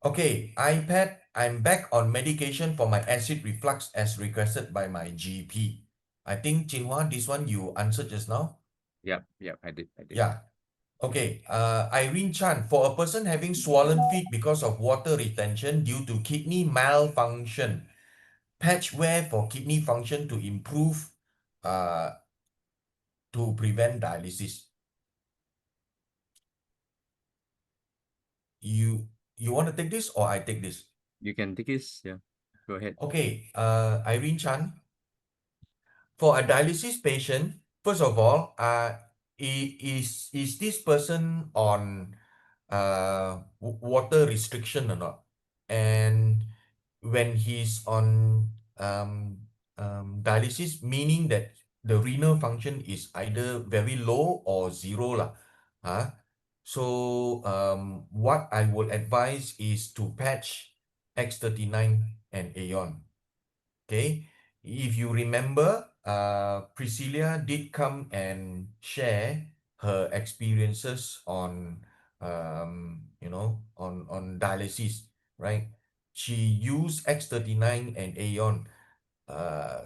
Okay, iPad, I'm back on medication for my acid reflux as requested by my GP. I think, Jinhua, this one you answered just now. Yep, I did. Yeah. Okay, Irene Chan, for a person having swollen feet because of water retention due to kidney malfunction, patch wear for kidney function to improve to prevent dialysis. You want to take this or I take this? You can take this. Yeah, go ahead. Okay, Irene Chan. For a dialysis patient, first of all, is this person on water restriction or not? And when he's on dialysis, meaning that the renal function is either very low or zero lah. So what I would advise is to patch X39 and Aeon. Okay, if you remember, Priscilla did come and share her experiences on on dialysis, right? She used X39 and Aeon.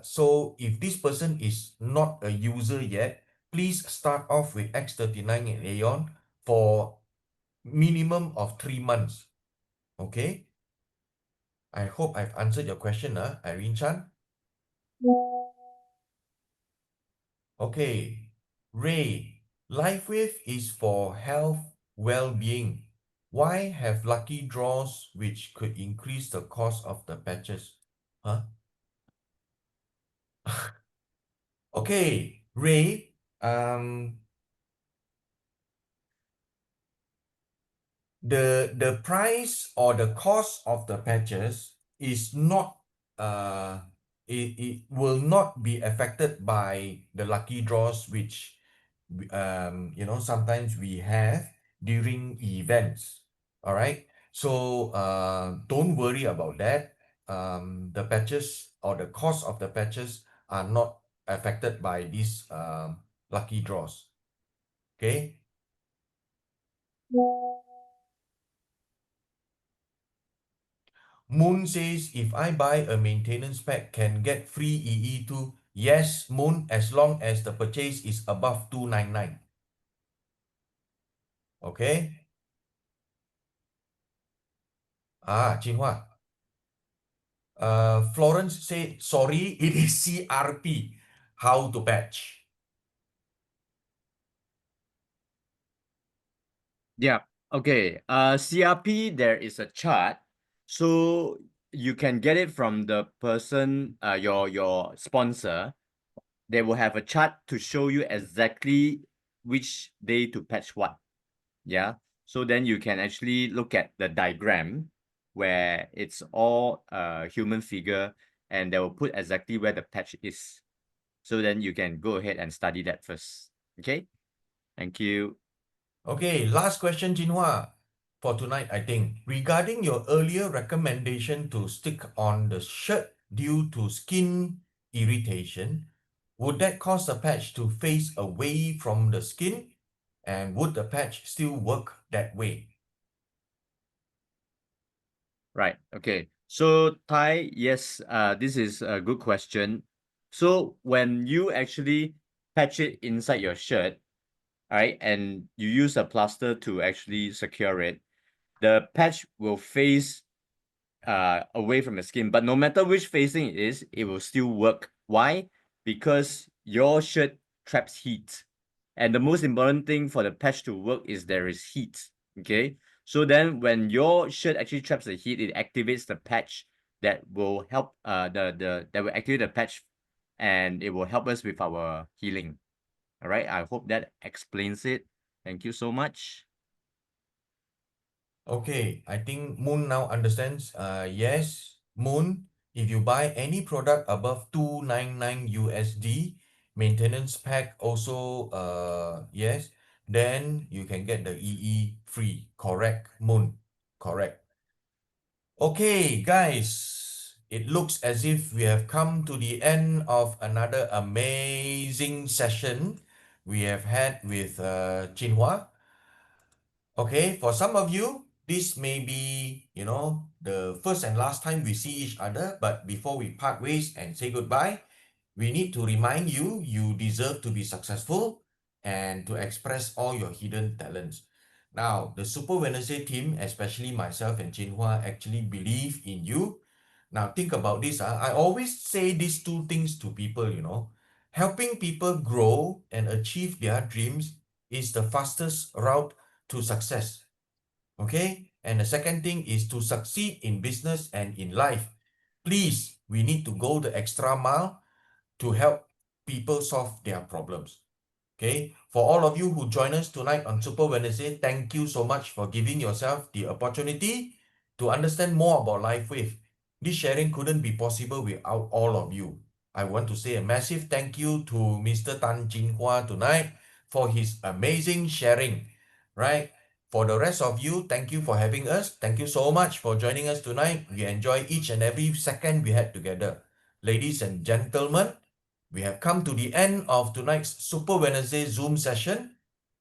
So if this person is not a user yet, please start off with X39 and Aeon for minimum of 3 months. Okay? I hope I've answered your question, Irene Chan. Okay, Ray, LifeWave is for health, well-being. Why have lucky draws which could increase the cost of the patches? Huh? Okay, Ray, the price or the cost of the patches is not it will not be affected by the lucky draws which sometimes we have during events. All right, so don't worry about that. The patches or the cost of the patches are not affected by these lucky draws. Okay. Moon says, if I buy a maintenance pack, can get free EE too? Yes, Moon, as long as the purchase is above 299. Okay. Jinhua. Florence said, sorry, it is CRP. How to patch? Yeah. Okay. CRP, there is a chart. So you can get it from the person, your sponsor. They will have a chart to show you exactly which day to patch what. Yeah. So then you can actually look at the diagram where it's all human figure and they will put exactly where the patch is. So then you can go ahead and study that first. Okay. Thank you. Okay, last question, Jinhua, for tonight, I think. Regarding your earlier recommendation to stick on the shirt due to skin irritation, would that cause the patch to face away from the skin? And would the patch still work that way? Right. Okay. So Tai, yes, this is a good question. So when you actually patch it inside your shirt, all right, and you use a plaster to actually secure it, the patch will face away from the skin. But no matter which facing it is, it will still work. Why? Because your shirt traps heat. And the most important thing for the patch to work is there is heat. Okay. So then when your shirt actually traps the heat, it activates the patch that will help that will activate the patch and it will help us with our healing. All right. I hope that explains it. Thank you so much. Okay, I think Moon now understands. Yes, Moon, if you buy any product above 299 USD, maintenance pack also, yes, then you can get the EE free. Correct, Moon. Correct. Okay, guys, it looks as if we have come to the end of another amazing session we have had with Jinhua. Okay, for some of you, this may be, the first and last time we see each other, but before we part ways and say goodbye, we need to remind you, you deserve to be successful and to express all your hidden talents. Now, the Super Wednesday team, especially myself and Jinhua, actually believe in you. Now, think about this. I always say these two things to people, helping people grow and achieve their dreams is the fastest route to success. Okay? And the second thing is to succeed in business and in life. Please, we need to go the extra mile to help people solve their problems. Okay? For all of you who join us tonight on Super Wednesday, thank you so much for giving yourself the opportunity to understand more about LifeWave. This sharing couldn't be possible without all of you. I want to say a massive thank you to Mr. Tan Jinhua tonight for his amazing sharing, right? For the rest of you, thank you for having us. Thank you so much for joining us tonight. We enjoy each and every second we had together. Ladies and gentlemen, we have come to the end of tonight's Super Wednesday Zoom session.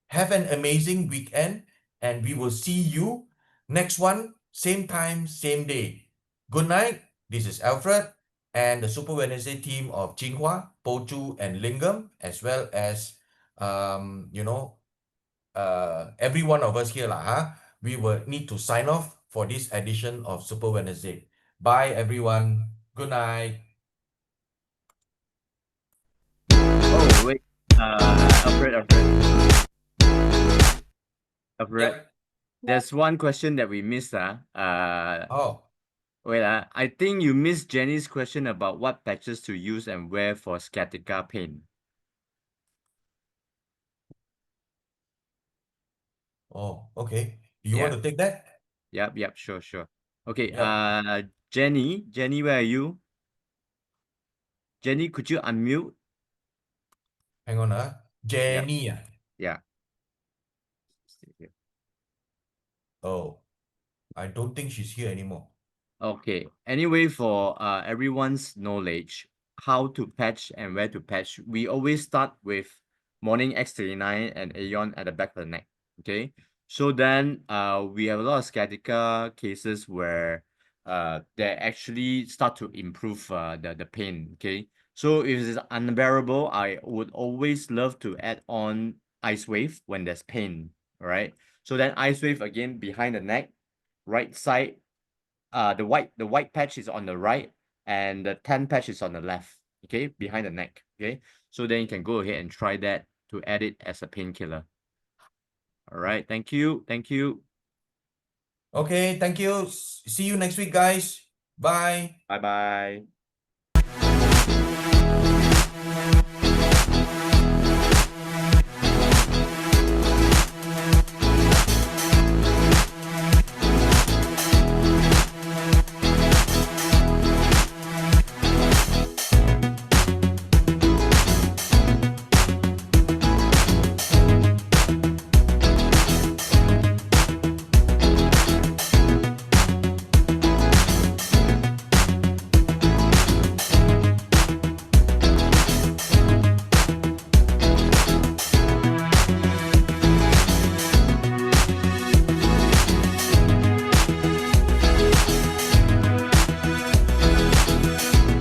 Have an amazing weekend, and we will see you next one, same time, same day. Good night. This is Alfred and the Super Wednesday team of Jinhua, Pochu, and Lingam, as well as every one of us here we will need to sign off for this edition of Super Wednesday. Bye everyone. Good night. Oh wait, Alfred. Yep. There's one question that we missed. Wait, I think you missed Jenny's question about what patches to use and wear for sciatica pain. Oh, okay. Do you want to take that? Yep, sure. Okay, Yep. Jenny, where are you? Jenny, could you unmute? Hang on, Jenny. Yeah. Oh, I don't think she's here anymore. Okay. Anyway, for everyone's knowledge, how to patch and where to patch, we always start with morning X39 and Aeon at the back of the neck. Okay. So then we have a lot of sciatica cases where they actually start to improve the pain. Okay. So if it's unbearable, I would always love to add on LifeWave when there's pain. All right. So then LifeWave again behind the neck, right side. The white patch is on the right and the tan patch is on the left, okay, behind the neck. Okay, so then you can go ahead and try that to add it as a painkiller. All right, thank you. Okay, thank you. See you next week, guys. Bye. Bye.